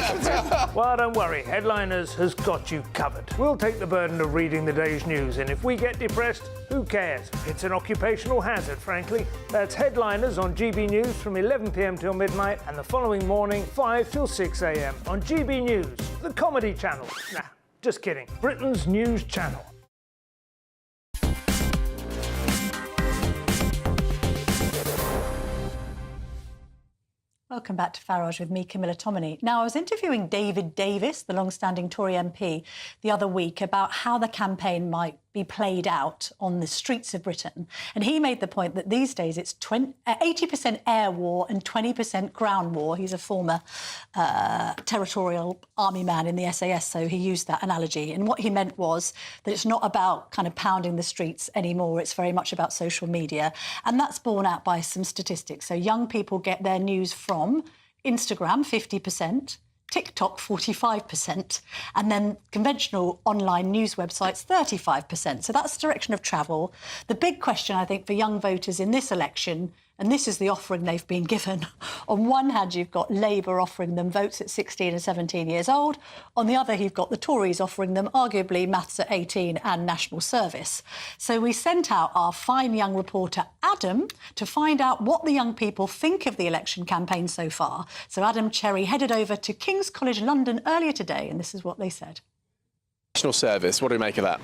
Speaker 15: Well, don't worry, Headliners has got you covered. We'll take the burden of reading the day's news, and if we get depressed, who cares? It's an occupational hazard, frankly. That's Headliners on GB News from 11 p.m. till midnight, and the following morning, 5 till 6 a.m. on GB News, the comedy channel. Nah, just kidding. Britain's news channel.
Speaker 16: Welcome back to Farage with me, Camilla Tominey. Now, I was interviewing David Davis, the long-standing Tory MP, the other week about how the campaign might be played out on the streets of Britain. And he made the point that these days it's 80% air war and 20% ground war. He's a former territorial army man in the SAS, so he used that analogy. And what he meant was that it's not about kind of pounding the streets anymore. It's very much about social media. And that's borne out by some statistics. So young people get their news from Instagram, 50%, TikTok 45%, and then conventional online news websites 35%. So that's the direction of travel. The big question, I think, for young voters in this election, and this is the offering they've been given. On one hand, you've got Labour offering them votes at 16 and 17 years old. On the other, you've got the Tories offering them arguably maths at 18 and national service. So we sent out our fine young reporter, Adam, to find out what the young people think of the election campaign so far. So Adam Cherry headed over to King's College London earlier today, and this is what they said.
Speaker 27: National service, what do you make of that?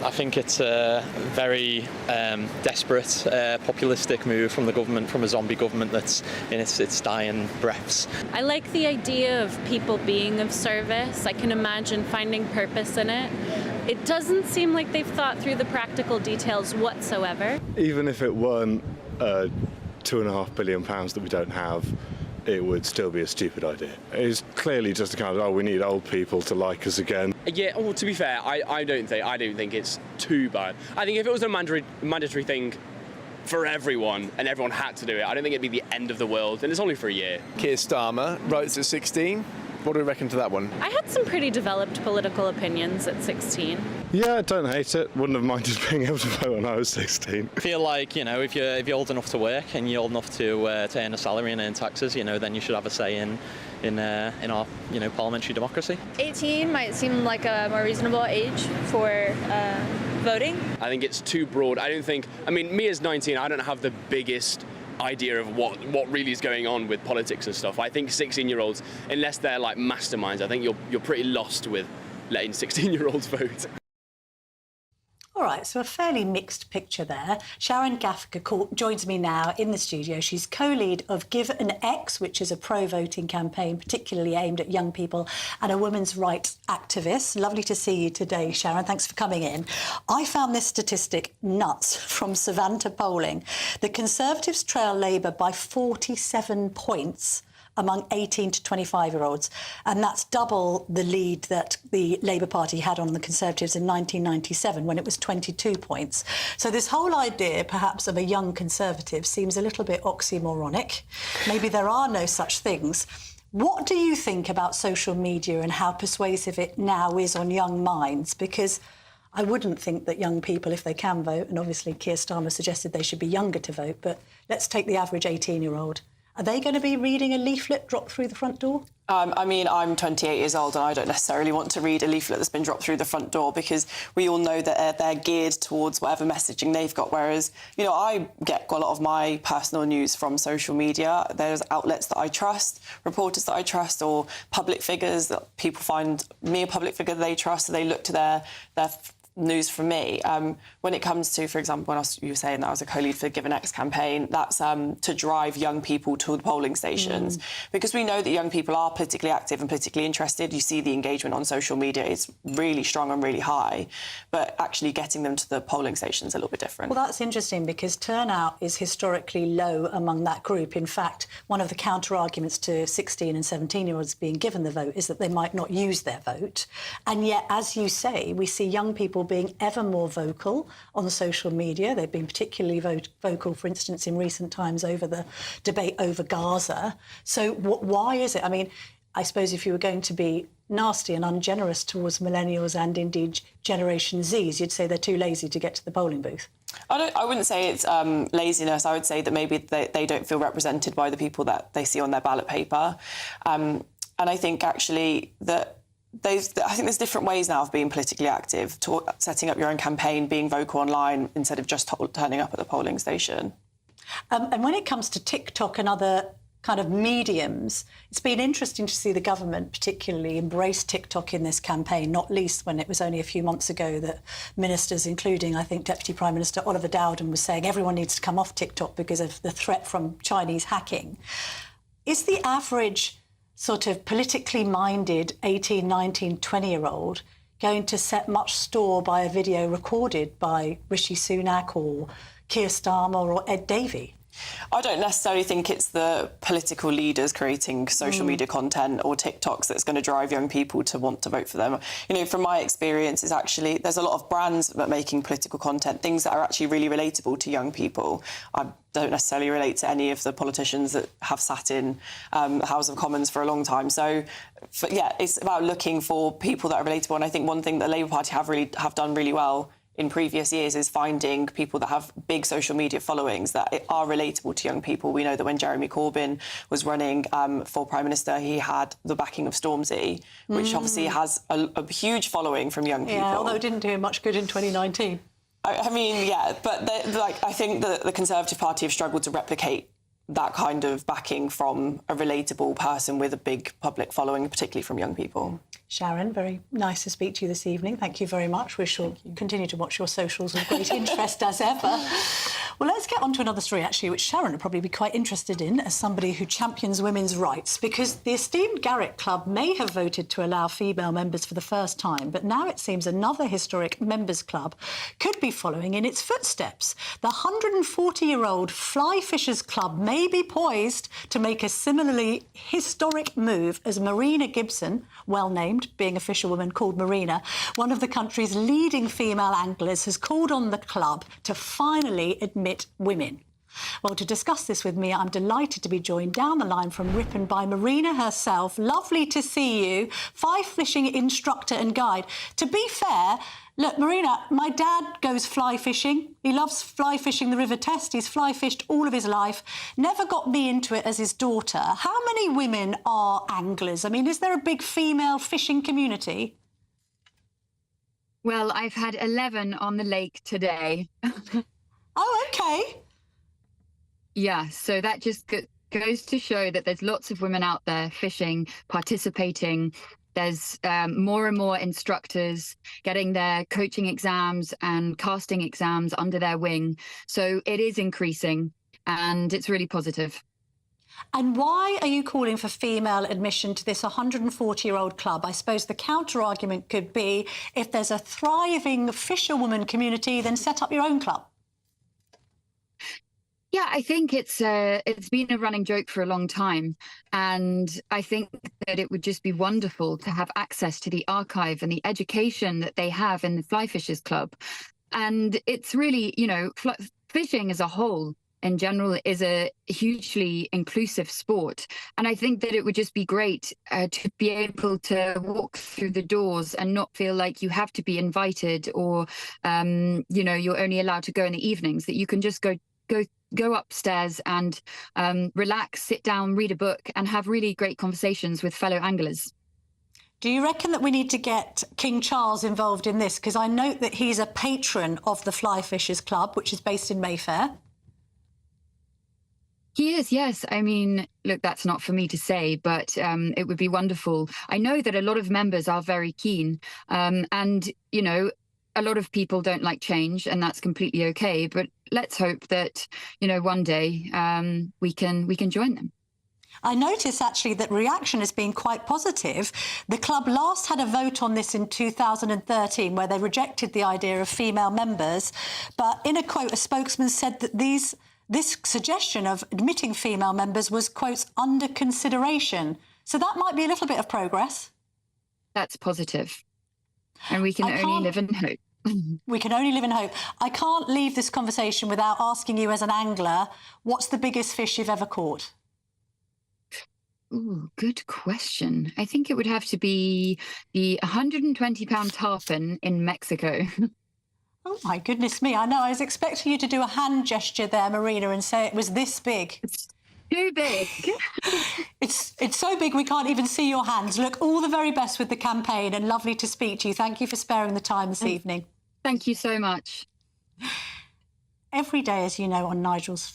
Speaker 27: I think it's a very desperate, populistic move from the government, from a zombie government that's in its dying breaths.
Speaker 28: I like the idea of people being of service. I can imagine finding purpose in it. It doesn't seem like they've thought through the practical details whatsoever.
Speaker 29: Even if it weren't £2.5 billion that we don't have,
Speaker 12: it would still be a stupid idea. It's clearly just a kind of, we need old people to like us again.
Speaker 13: Yeah, well, to be fair, I don't think it's too bad. I think if it was a mandatory thing for everyone and everyone had to do it, I don't think it'd be the end of the world, and it's only for a year.
Speaker 14: Keir Starmer, votes at 16. What do we reckon to that one?
Speaker 28: I had some pretty developed political opinions at 16.
Speaker 12: Yeah, I don't hate it. Wouldn't have minded being able to vote when I was 16.
Speaker 27: I feel like, if you're old enough to work and you're old enough to earn a salary and earn taxes, then you should have a say in our parliamentary democracy.
Speaker 17: 18 might seem like a more reasonable age for voting.
Speaker 13: I think it's too broad. Me as 19, I don't have the biggest idea of what really is going on with politics and stuff. I think 16-year-olds, unless they're like masterminds, I think you're pretty lost with letting 16-year-olds vote.
Speaker 16: All right, so a fairly mixed picture there. Sharon Gaffiger joins me now in the studio. She's co-lead of Give an X, which is a pro-voting campaign particularly aimed at young people, and a women's rights activist. Lovely to see you today, Sharon. Thanks for coming in. I found this statistic nuts from Savanta polling. The Conservatives trail Labour by 47 points among 18 to 25-year-olds, and that's double the lead that the Labour Party had on the Conservatives in 1997, when it was 22 points. So this whole idea, perhaps, of a young Conservative seems a little bit oxymoronic. Maybe there are no such things. What do you think about social media and how persuasive it now is on young minds? Because I wouldn't think that young people, if they can vote, and obviously Keir Starmer suggested they should be younger to vote, but let's take the average 18-year-old. Are they going to be reading a leaflet dropped through the front door?
Speaker 18: I'm 28 years old and I don't necessarily want to read a leaflet that's been dropped through the front door, because we all know that they're geared towards whatever messaging they've got, whereas, I get quite a lot of my personal news from social media. There's outlets that I trust, reporters that I trust, or public figures that people find me a public figure that they trust, so they look to their news from me. When it comes to, for example, you were saying that I was a co-lead for Give an X campaign, that's to drive young people to the polling stations, because we know that young people are politically active and politically interested. You see the engagement on social media is really strong and really high, but actually getting them to the polling stations is a little bit different.
Speaker 16: Well, that's interesting, because turnout is historically low among that group. In fact, one of the counter-arguments to 16 and 17-year-olds being given the vote is that they might not use their vote. And yet, as you say, we see young people being ever more vocal on social media. They've been particularly vocal, for instance, in recent times over the debate over Gaza. So why is it? I suppose if you were going to be nasty and ungenerous towards millennials and indeed Generation Zs, you'd say they're too lazy to get to the polling booth.
Speaker 18: I wouldn't say it's laziness. I would say that maybe they don't feel represented by the people that they see on their ballot paper. And I think actually that I think there's different ways now of being politically active, setting up your own campaign, being vocal online instead of just turning up at the polling station.
Speaker 16: And when it comes to TikTok and other kind of mediums, it's been interesting to see the government particularly embrace TikTok in this campaign, not least when it was only a few months ago that ministers, including, I think, Deputy Prime Minister Oliver Dowden, was saying everyone needs to come off TikTok because of the threat from Chinese hacking. Is the average sort of politically minded 18, 19, 20-year-old going to set much store by a video recorded by Rishi Sunak or Keir Starmer or Ed Davey?
Speaker 18: I don't necessarily think it's the political leaders creating social media content or TikToks that's going to drive young people to want to vote for them. From my experience, is actually there's a lot of brands that are making political content, things that are actually really relatable to young people. I don't necessarily relate to any of the politicians that have sat in the House of Commons for a long time. So, it's about looking for people that are relatable. And I think one thing that the Labour Party have done really well in previous years is finding people that have big social media followings that are relatable to young people. We know that when Jeremy Corbyn was running for Prime Minister, he had the backing of Stormzy, which obviously has a huge following from young people.
Speaker 16: Yeah, although it didn't do him much good in 2019.
Speaker 18: But I think that the Conservative Party have struggled to replicate that kind of backing from a relatable person with a big public following, particularly from young people.
Speaker 16: Sharon, very nice to speak to you this evening. Thank you very much. We shall continue to watch your socials with great interest as ever. Well, let's get on to another story, actually, which Sharon would probably be quite interested in as somebody who champions women's rights, because the esteemed Garrick Club may have voted to allow female members for the first time, but now it seems another historic members club could be following in its footsteps. The 140-year-old Fly Fishers Club may may be poised to make a similarly historic move as Marina Gibson, well named, being a fisherwoman called Marina, one of the country's leading female anglers, has called on the club to finally admit women. Well, to discuss this with me, I'm delighted to be joined down the line from Ripon by Marina herself. Lovely to see you, fly fishing instructor and guide. To be fair, look, Marina, my dad goes fly fishing. He loves fly fishing the River Test. He's fly fished all of his life. Never got me into it as his daughter. How many women are anglers? I mean, is there a big female fishing community?
Speaker 1: Well, I've had 11 on the lake today.
Speaker 16: Oh, OK.
Speaker 1: Yeah, so that just goes to show that there's lots of women out there fishing, participating. There's more and more instructors getting their coaching exams and casting exams under their wing. So it is increasing, and it's really positive.
Speaker 16: And why are you calling for female admission to this 140-year-old club? I suppose the counter-argument could be, if there's a thriving fisherwoman community, then set up your own club.
Speaker 1: Yeah, I think it's been a running joke for a long time, and I think that it would just be wonderful to have access to the archive and the education that they have in the Fly Fishers Club. And it's really, you know, fishing as a whole in general is a hugely inclusive sport, and I think that it would just be great to be able to walk through the doors and not feel like you have to be invited, or you know, you're only allowed to go in the evenings, that you can just go upstairs and relax, sit down, read a book, and have really great conversations with fellow anglers.
Speaker 16: Do you reckon that we need to get King Charles involved in this? Because I note that he's a patron of the Fly Fishers Club, which is based in Mayfair.
Speaker 1: He is, yes. I mean, look, that's not for me to say, but it would be wonderful. I know that a lot of members are very keen, and, you know, a lot of people don't like change, and that's completely okay. But let's hope that, you know, one day we can join them.
Speaker 16: I notice actually that reaction has been quite positive. The club last had a vote on this in 2013, where they rejected the idea of female members. But in a quote, a spokesman said that this suggestion of admitting female members was, quote, under consideration. So that might be a little bit of progress.
Speaker 1: That's positive. And we can only live in hope.
Speaker 16: We can only live in hope. I can't leave this conversation without asking you, as an angler, what's the biggest fish you've ever caught?
Speaker 1: Ooh, good question. I think it would have to be the 120-pound tarpon in Mexico.
Speaker 16: Oh, my goodness me. I know. I was expecting you to do a hand gesture there, Marina, and say it was this big.
Speaker 1: It's too big.
Speaker 16: It's so big we can't even see your hands. Look, all the very best with the campaign, and lovely to speak to you. Thank you for sparing the time this evening.
Speaker 1: Thank you so much.
Speaker 16: Every day, as you know, on Nigel's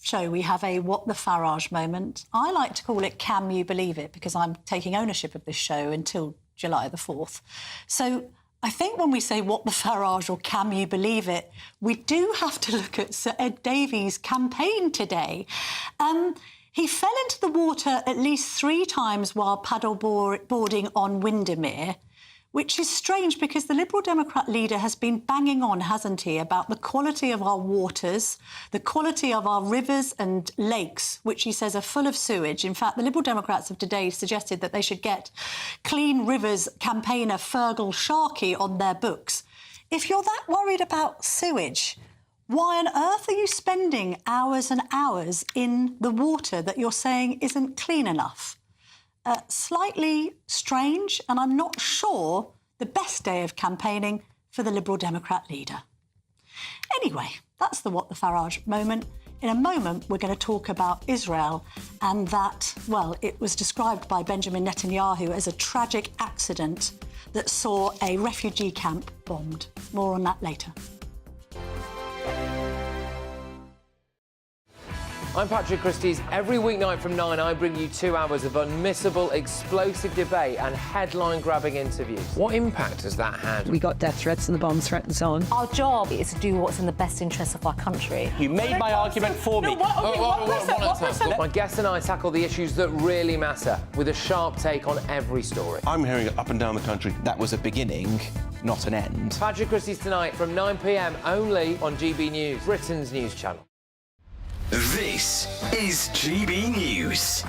Speaker 16: show, we have a What the Farage moment. I like to call it Can You Believe It, because I'm taking ownership of this show until July the 4th. So I think when we say What the Farage or Can You Believe It, we do have to look at Sir Ed Davies' campaign today. He fell into the water at least 3 times while paddleboarding on Windermere, which is strange because the Liberal Democrat leader has been banging on, hasn't he, about the quality of our waters, the quality of our rivers and lakes, which he says are full of sewage. In fact, the Liberal Democrats of today suggested that they should get Clean Rivers campaigner Fergal Sharkey on their books. If you're that worried about sewage, why on earth are you spending hours and hours in the water that you're saying isn't clean enough? Slightly strange, and I'm not sure the best day of campaigning for the Liberal Democrat leader. Anyway, that's the What the Farage moment. In a moment, we're going to talk about Israel and that, well, it was described by Benjamin Netanyahu as a tragic accident that saw a refugee camp bombed. More on that later.
Speaker 19: I'm Patrick Christie's. Every weeknight from 9, I bring you 2 hours of unmissable, explosive debate and headline-grabbing interviews. What impact has that had?
Speaker 3: We got death threats and the bomb threats and so on.
Speaker 21: Our job is to do what's in the best interest of our country.
Speaker 19: You made my argument for me. My guests and I tackle the issues that really matter, with a sharp take on every story.
Speaker 10: I'm hearing it up and down the country. That was a beginning, not an end.
Speaker 19: Patrick Christie's tonight from 9 p.m. only on GB News, Britain's news channel.
Speaker 2: This is GB News,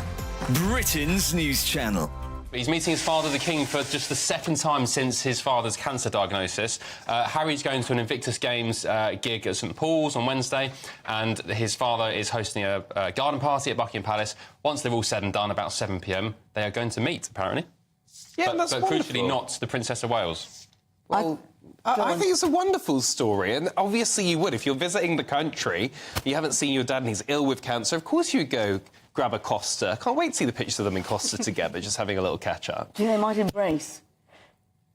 Speaker 2: Britain's news channel.
Speaker 4: He's meeting his father, the King, for just the second time since his father's cancer diagnosis. Harry's going to an Invictus Games gig at St Paul's on Wednesday, and his father is hosting a garden party at Buckingham Palace. Once they're all said and done, about 7 p.m, they are going to meet, apparently.
Speaker 10: Yeah,
Speaker 4: but
Speaker 10: wonderful.
Speaker 4: crucially not the Princess of Wales.
Speaker 10: Well, I think it's a wonderful story, and obviously you would. If you're visiting the country, you haven't seen your dad and he's ill with cancer, of course you would go grab a Costa. Can't wait to see the pictures of them in Costa together, just having a little catch-up.
Speaker 20: Do you know they might embrace?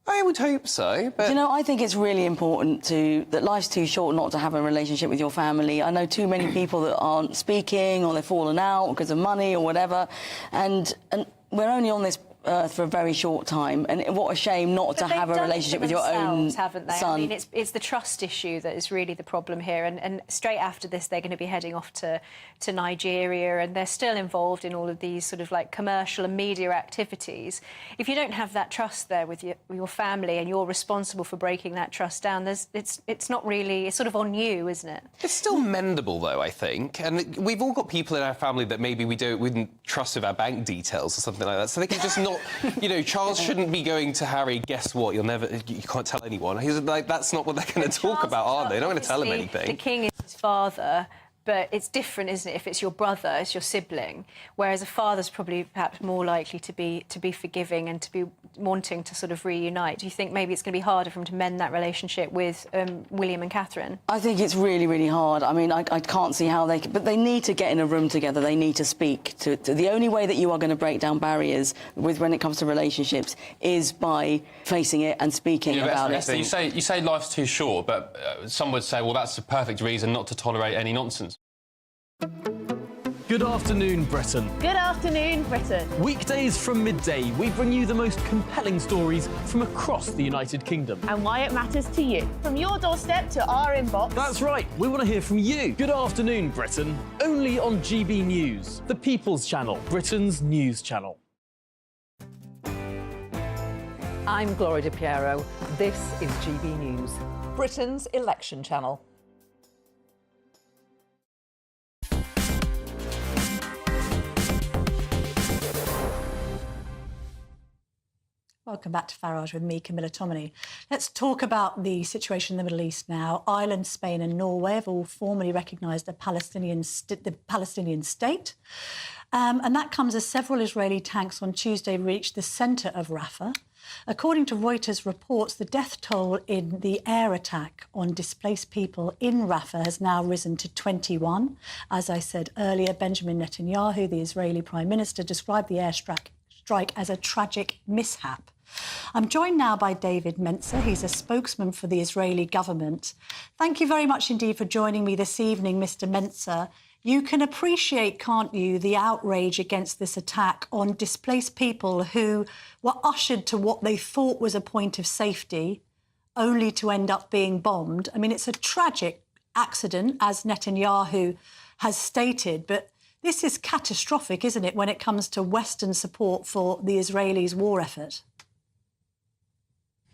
Speaker 10: I would hope so, but...
Speaker 20: Do you know, I think it's really important that life's too short not to have a relationship with your family. I know too many people that aren't speaking, or they've fallen out because of money or whatever, and we're only on this earth for a very short time, and what a shame not to have a relationship with your own
Speaker 22: haven't they?
Speaker 20: son.
Speaker 22: I mean, it's the trust issue that is really the problem here, and straight after this they're going to be heading off to Nigeria, and they're still involved in all of these sort of like commercial and media activities. If you don't have that trust there with your family, and you're responsible for breaking that trust down, it's not really, it's sort of on you, isn't it?
Speaker 10: It's still mendable, though, I think, and we've all got people in our family that maybe we wouldn't trust with our bank details or something like that, so they can just not. You know, Charles shouldn't be going to Harry, guess what, you can't tell anyone. He's like, that's not what they're going to talk about, are they? They're not going to tell him anything.
Speaker 22: The King is his father, but it's different, isn't it, if it's your brother, it's your sibling, whereas a father's probably perhaps more likely to be forgiving and to be wanting to sort of reunite. Do you think maybe it's going to be harder for him to mend that relationship with William and Catherine?
Speaker 20: I think it's really, really hard. I mean, I can't see how but they need to get in a room together. They need to speak. The only way that you are going to break down barriers when it comes to relationships is by facing it and speaking about it.
Speaker 4: You say life's too short, but some would say, well, that's a perfect reason not to tolerate any nonsense.
Speaker 23: Good afternoon, Britain.
Speaker 8: Good afternoon, Britain.
Speaker 23: Weekdays from midday, we bring you the most compelling stories from across the United Kingdom.
Speaker 8: And why it matters to you. From your doorstep to our inbox.
Speaker 23: That's right, we want to hear from you. Good afternoon, Britain. Only on GB News, the People's Channel, Britain's news channel.
Speaker 3: I'm Gloria De Piero. This is GB News, Britain's election channel.
Speaker 16: Welcome back to Farage with me, Camilla Tominey. Let's talk about the situation in the Middle East now. Ireland, Spain and Norway have all formally recognised the Palestinian state. And that comes as several Israeli tanks on Tuesday reached the centre of Rafah. According to Reuters reports, the death toll in the air attack on displaced people in Rafah has now risen to 21. As I said earlier, Benjamin Netanyahu, the Israeli Prime Minister, described the airstrike as a tragic mishap. I'm joined now by David Menzer. He's a spokesman for the Israeli government. Thank you very much indeed for joining me this evening, Mr. Menzer. You can appreciate, can't you, the outrage against this attack on displaced people who were ushered to what they thought was a point of safety, only to end up being bombed. I mean, it's a tragic accident, as Netanyahu has stated, but this is catastrophic, isn't it, when it comes to Western support for the Israelis' war effort?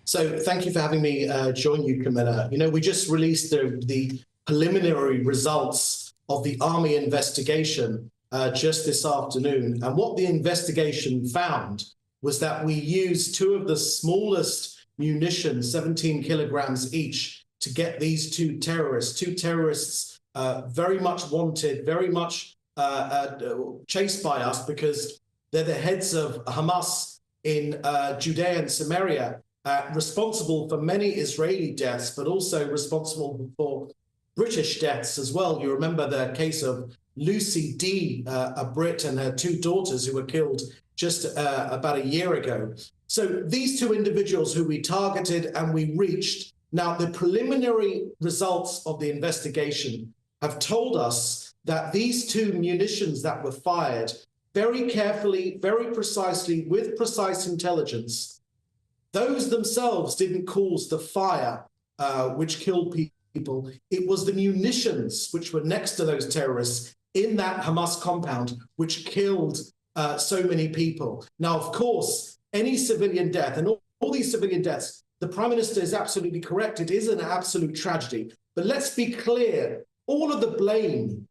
Speaker 24: So thank you for having me join you, Camilla. You know, we just released the preliminary results of the army investigation just this afternoon. And what the investigation found was that we used two of the smallest munitions, 17 kilograms each, to get these two terrorists very much wanted, very much chased by us because they're the heads of Hamas in Judea and Samaria, responsible for many Israeli deaths, but also responsible for British deaths as well. You remember the case of Lucy D, a Brit, and her two daughters who were killed just about a year ago. So these two individuals who we targeted and we reached, now the preliminary results of the investigation have told us that these two munitions that were fired very carefully, very precisely, with precise intelligence, those themselves didn't cause the fire which killed people. It was the munitions which were next to those terrorists in that Hamas compound which killed so many people. Now, of course, any civilian death, and all these civilian deaths, the Prime Minister is absolutely correct. It is an absolute tragedy. But let's be clear, all of the blame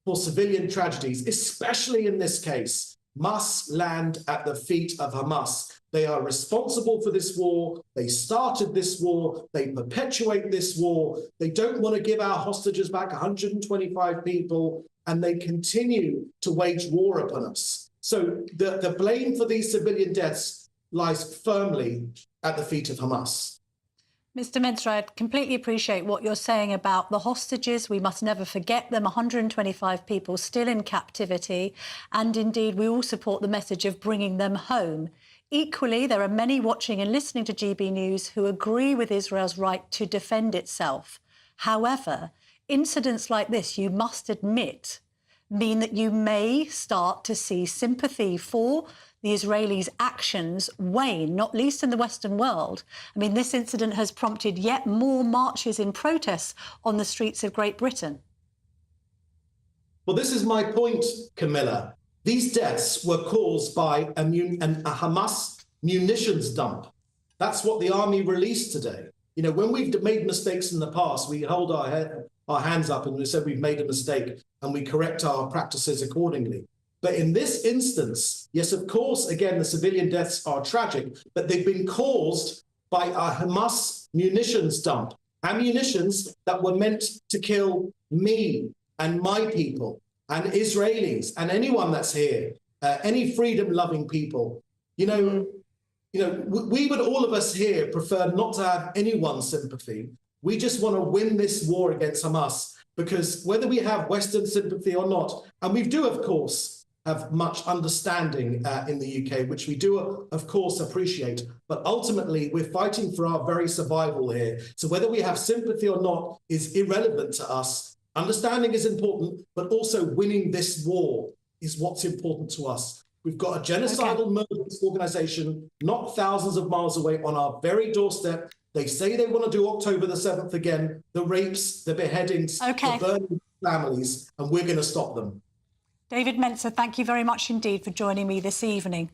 Speaker 24: for civilian tragedies, especially in this case, must land at the feet of Hamas. They are responsible for this war. They started this war. They perpetuate this war. They don't want to give our hostages back, 125 people, and they continue to wage war upon us. So the blame for these civilian deaths lies firmly at the feet of Hamas.
Speaker 16: Mr. Minster, I completely appreciate what you're saying about the hostages. We must never forget them, 125 people still in captivity. And indeed, we all support the message of bringing them home. Equally, there are many watching and listening to GB News who agree with Israel's right to defend itself. However, incidents like this, you must admit, mean that you may start to see sympathy for the Israelis' actions wane, not least in the Western world. I mean, this incident has prompted yet more marches in protest on the streets of Great Britain.
Speaker 24: Well, this is my point, Camilla. These deaths were caused by a Hamas munitions dump. That's what the army released today. You know, when we've made mistakes in the past, we hold our hands up and we say we've made a mistake and we correct our practices accordingly. But in this instance, yes, of course, again, the civilian deaths are tragic, but they've been caused by a Hamas munitions dump, ammunitions that were meant to kill me and my people and Israelis and anyone that's here, any freedom-loving people. We would, all of us here, prefer not to have anyone's sympathy. We just want to win this war against Hamas, because whether we have Western sympathy or not, and we do, of course, have much understanding in the UK, which we do, of course, appreciate. But ultimately, we're fighting for our very survival here. So whether we have sympathy or not is irrelevant to us. Understanding is important, but also winning this war is what's important to us. We've got a genocidal murderous organization not thousands of miles away on our very doorstep. They say they want to do October the 7th again, the rapes, the beheadings, the burning families, and we're going to stop them.
Speaker 16: David Menser, thank you very much indeed for joining me this evening.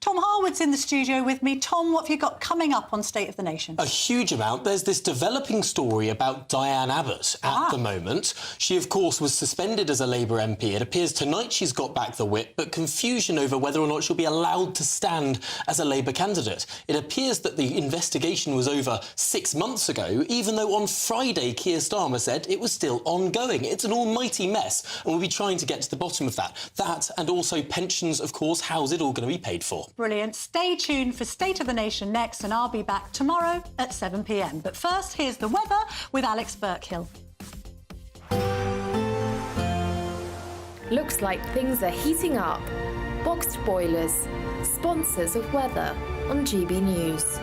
Speaker 16: Tom Harwood's in the studio with me. Tom, what have you got coming up on State of the Nation?
Speaker 5: A huge amount. There's this developing story about Diane Abbott at the moment. She, of course, was suspended as a Labour MP. It appears tonight she's got back the whip, but confusion over whether or not she'll be allowed to stand as a Labour candidate. It appears that the investigation was over 6 months ago, even though on Friday Keir Starmer said it was still ongoing. It's an almighty mess, and we'll be trying to get to the bottom of that. That, and also pensions, of course. How's it all going to be paid for?
Speaker 16: Brilliant. Stay tuned for State of the Nation next, and I'll be back tomorrow at 7 p.m. But first, here's the weather with Alex Burkhill.
Speaker 6: Looks like things are heating up. Boxed boilers, sponsors of weather on GB News.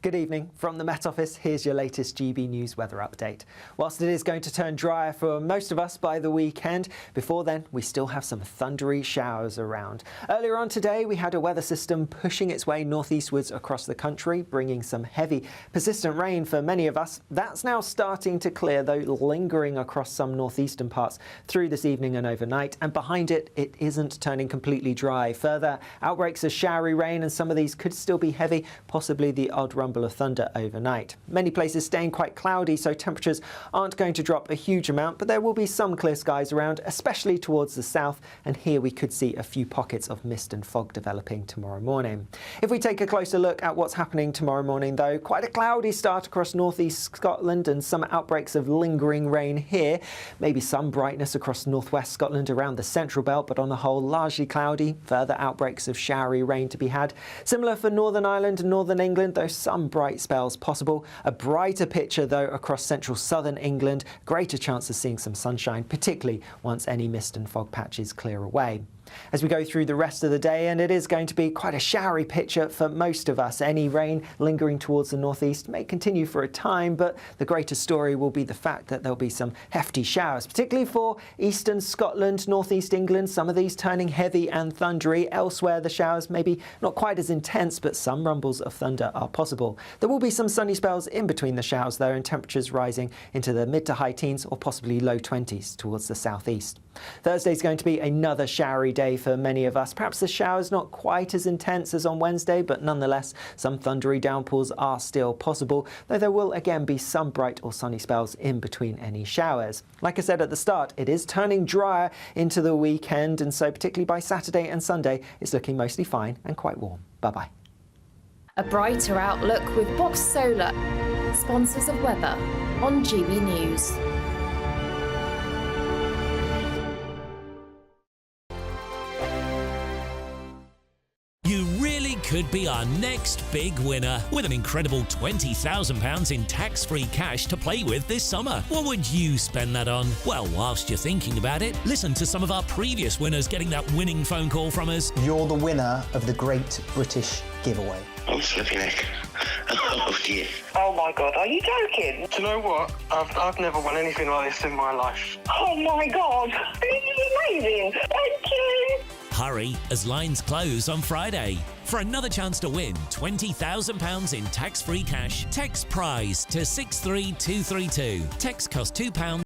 Speaker 7: Good evening. From the Met Office, here's your latest GB News weather update. Whilst it is going to turn drier for most of us by the weekend, before then we still have some thundery showers around. Earlier on today we had a weather system pushing its way northeastwards across the country, bringing some heavy, persistent rain for many of us. That's now starting to clear, though lingering across some northeastern parts through this evening and overnight, and behind it, it isn't turning completely dry. Further outbreaks of showery rain, and some of these could still be heavy, possibly the odd rumble of thunder overnight. Many places staying quite cloudy, so temperatures aren't going to drop a huge amount, but there will be some clear skies around, especially towards the south, and here we could see a few pockets of mist and fog developing tomorrow morning. If we take a closer look at what's happening tomorrow morning, though, quite a cloudy start across northeast Scotland and some outbreaks of lingering rain here. Maybe some brightness across northwest Scotland around the central belt, but on the whole largely cloudy. Further outbreaks of showery rain to be had. Similar for Northern Ireland and Northern England, though some bright spells possible. A brighter picture, though, across central southern England. Greater chance of seeing some sunshine, particularly once any mist and fog patches clear away. As we go through the rest of the day, and it is going to be quite a showery picture for most of us. Any rain lingering towards the northeast may continue for a time, but the greater story will be the fact that there'll be some hefty showers, particularly for eastern Scotland, northeast England, some of these turning heavy and thundery. Elsewhere, the showers may be not quite as intense, but some rumbles of thunder are possible. There will be some sunny spells in between the showers, though, and temperatures rising into the mid to high teens or possibly low 20s towards the southeast. Thursday's going to be another showery day for many of us. Perhaps the showers not quite as intense as on Wednesday, but nonetheless, some thundery downpours are still possible, though there will again be some bright or sunny spells in between any showers. Like I said at the start, it is turning drier into the weekend, and so particularly by Saturday and Sunday, it's looking mostly fine and quite warm. Bye-bye.
Speaker 6: A brighter outlook with Box Solar, sponsors of weather on GB News.
Speaker 9: You really could be our next big winner with an incredible £20,000 in tax-free cash to play with this summer. What would you spend that on? Well, whilst you're thinking about it, listen to some of our previous winners getting that winning phone call from us.
Speaker 11: You're the winner of the Great British Giveaway.
Speaker 12: I'm slipping neck. Oh dear.
Speaker 14: Oh my God, are you joking?
Speaker 12: Do you know what? I've never won anything like this in my life.
Speaker 14: Oh my God, this is amazing. Thank you.
Speaker 9: Hurry, as lines close on Friday. For another chance to win £20,000 in tax-free cash, text PRIZE to 63232. Text costs £2.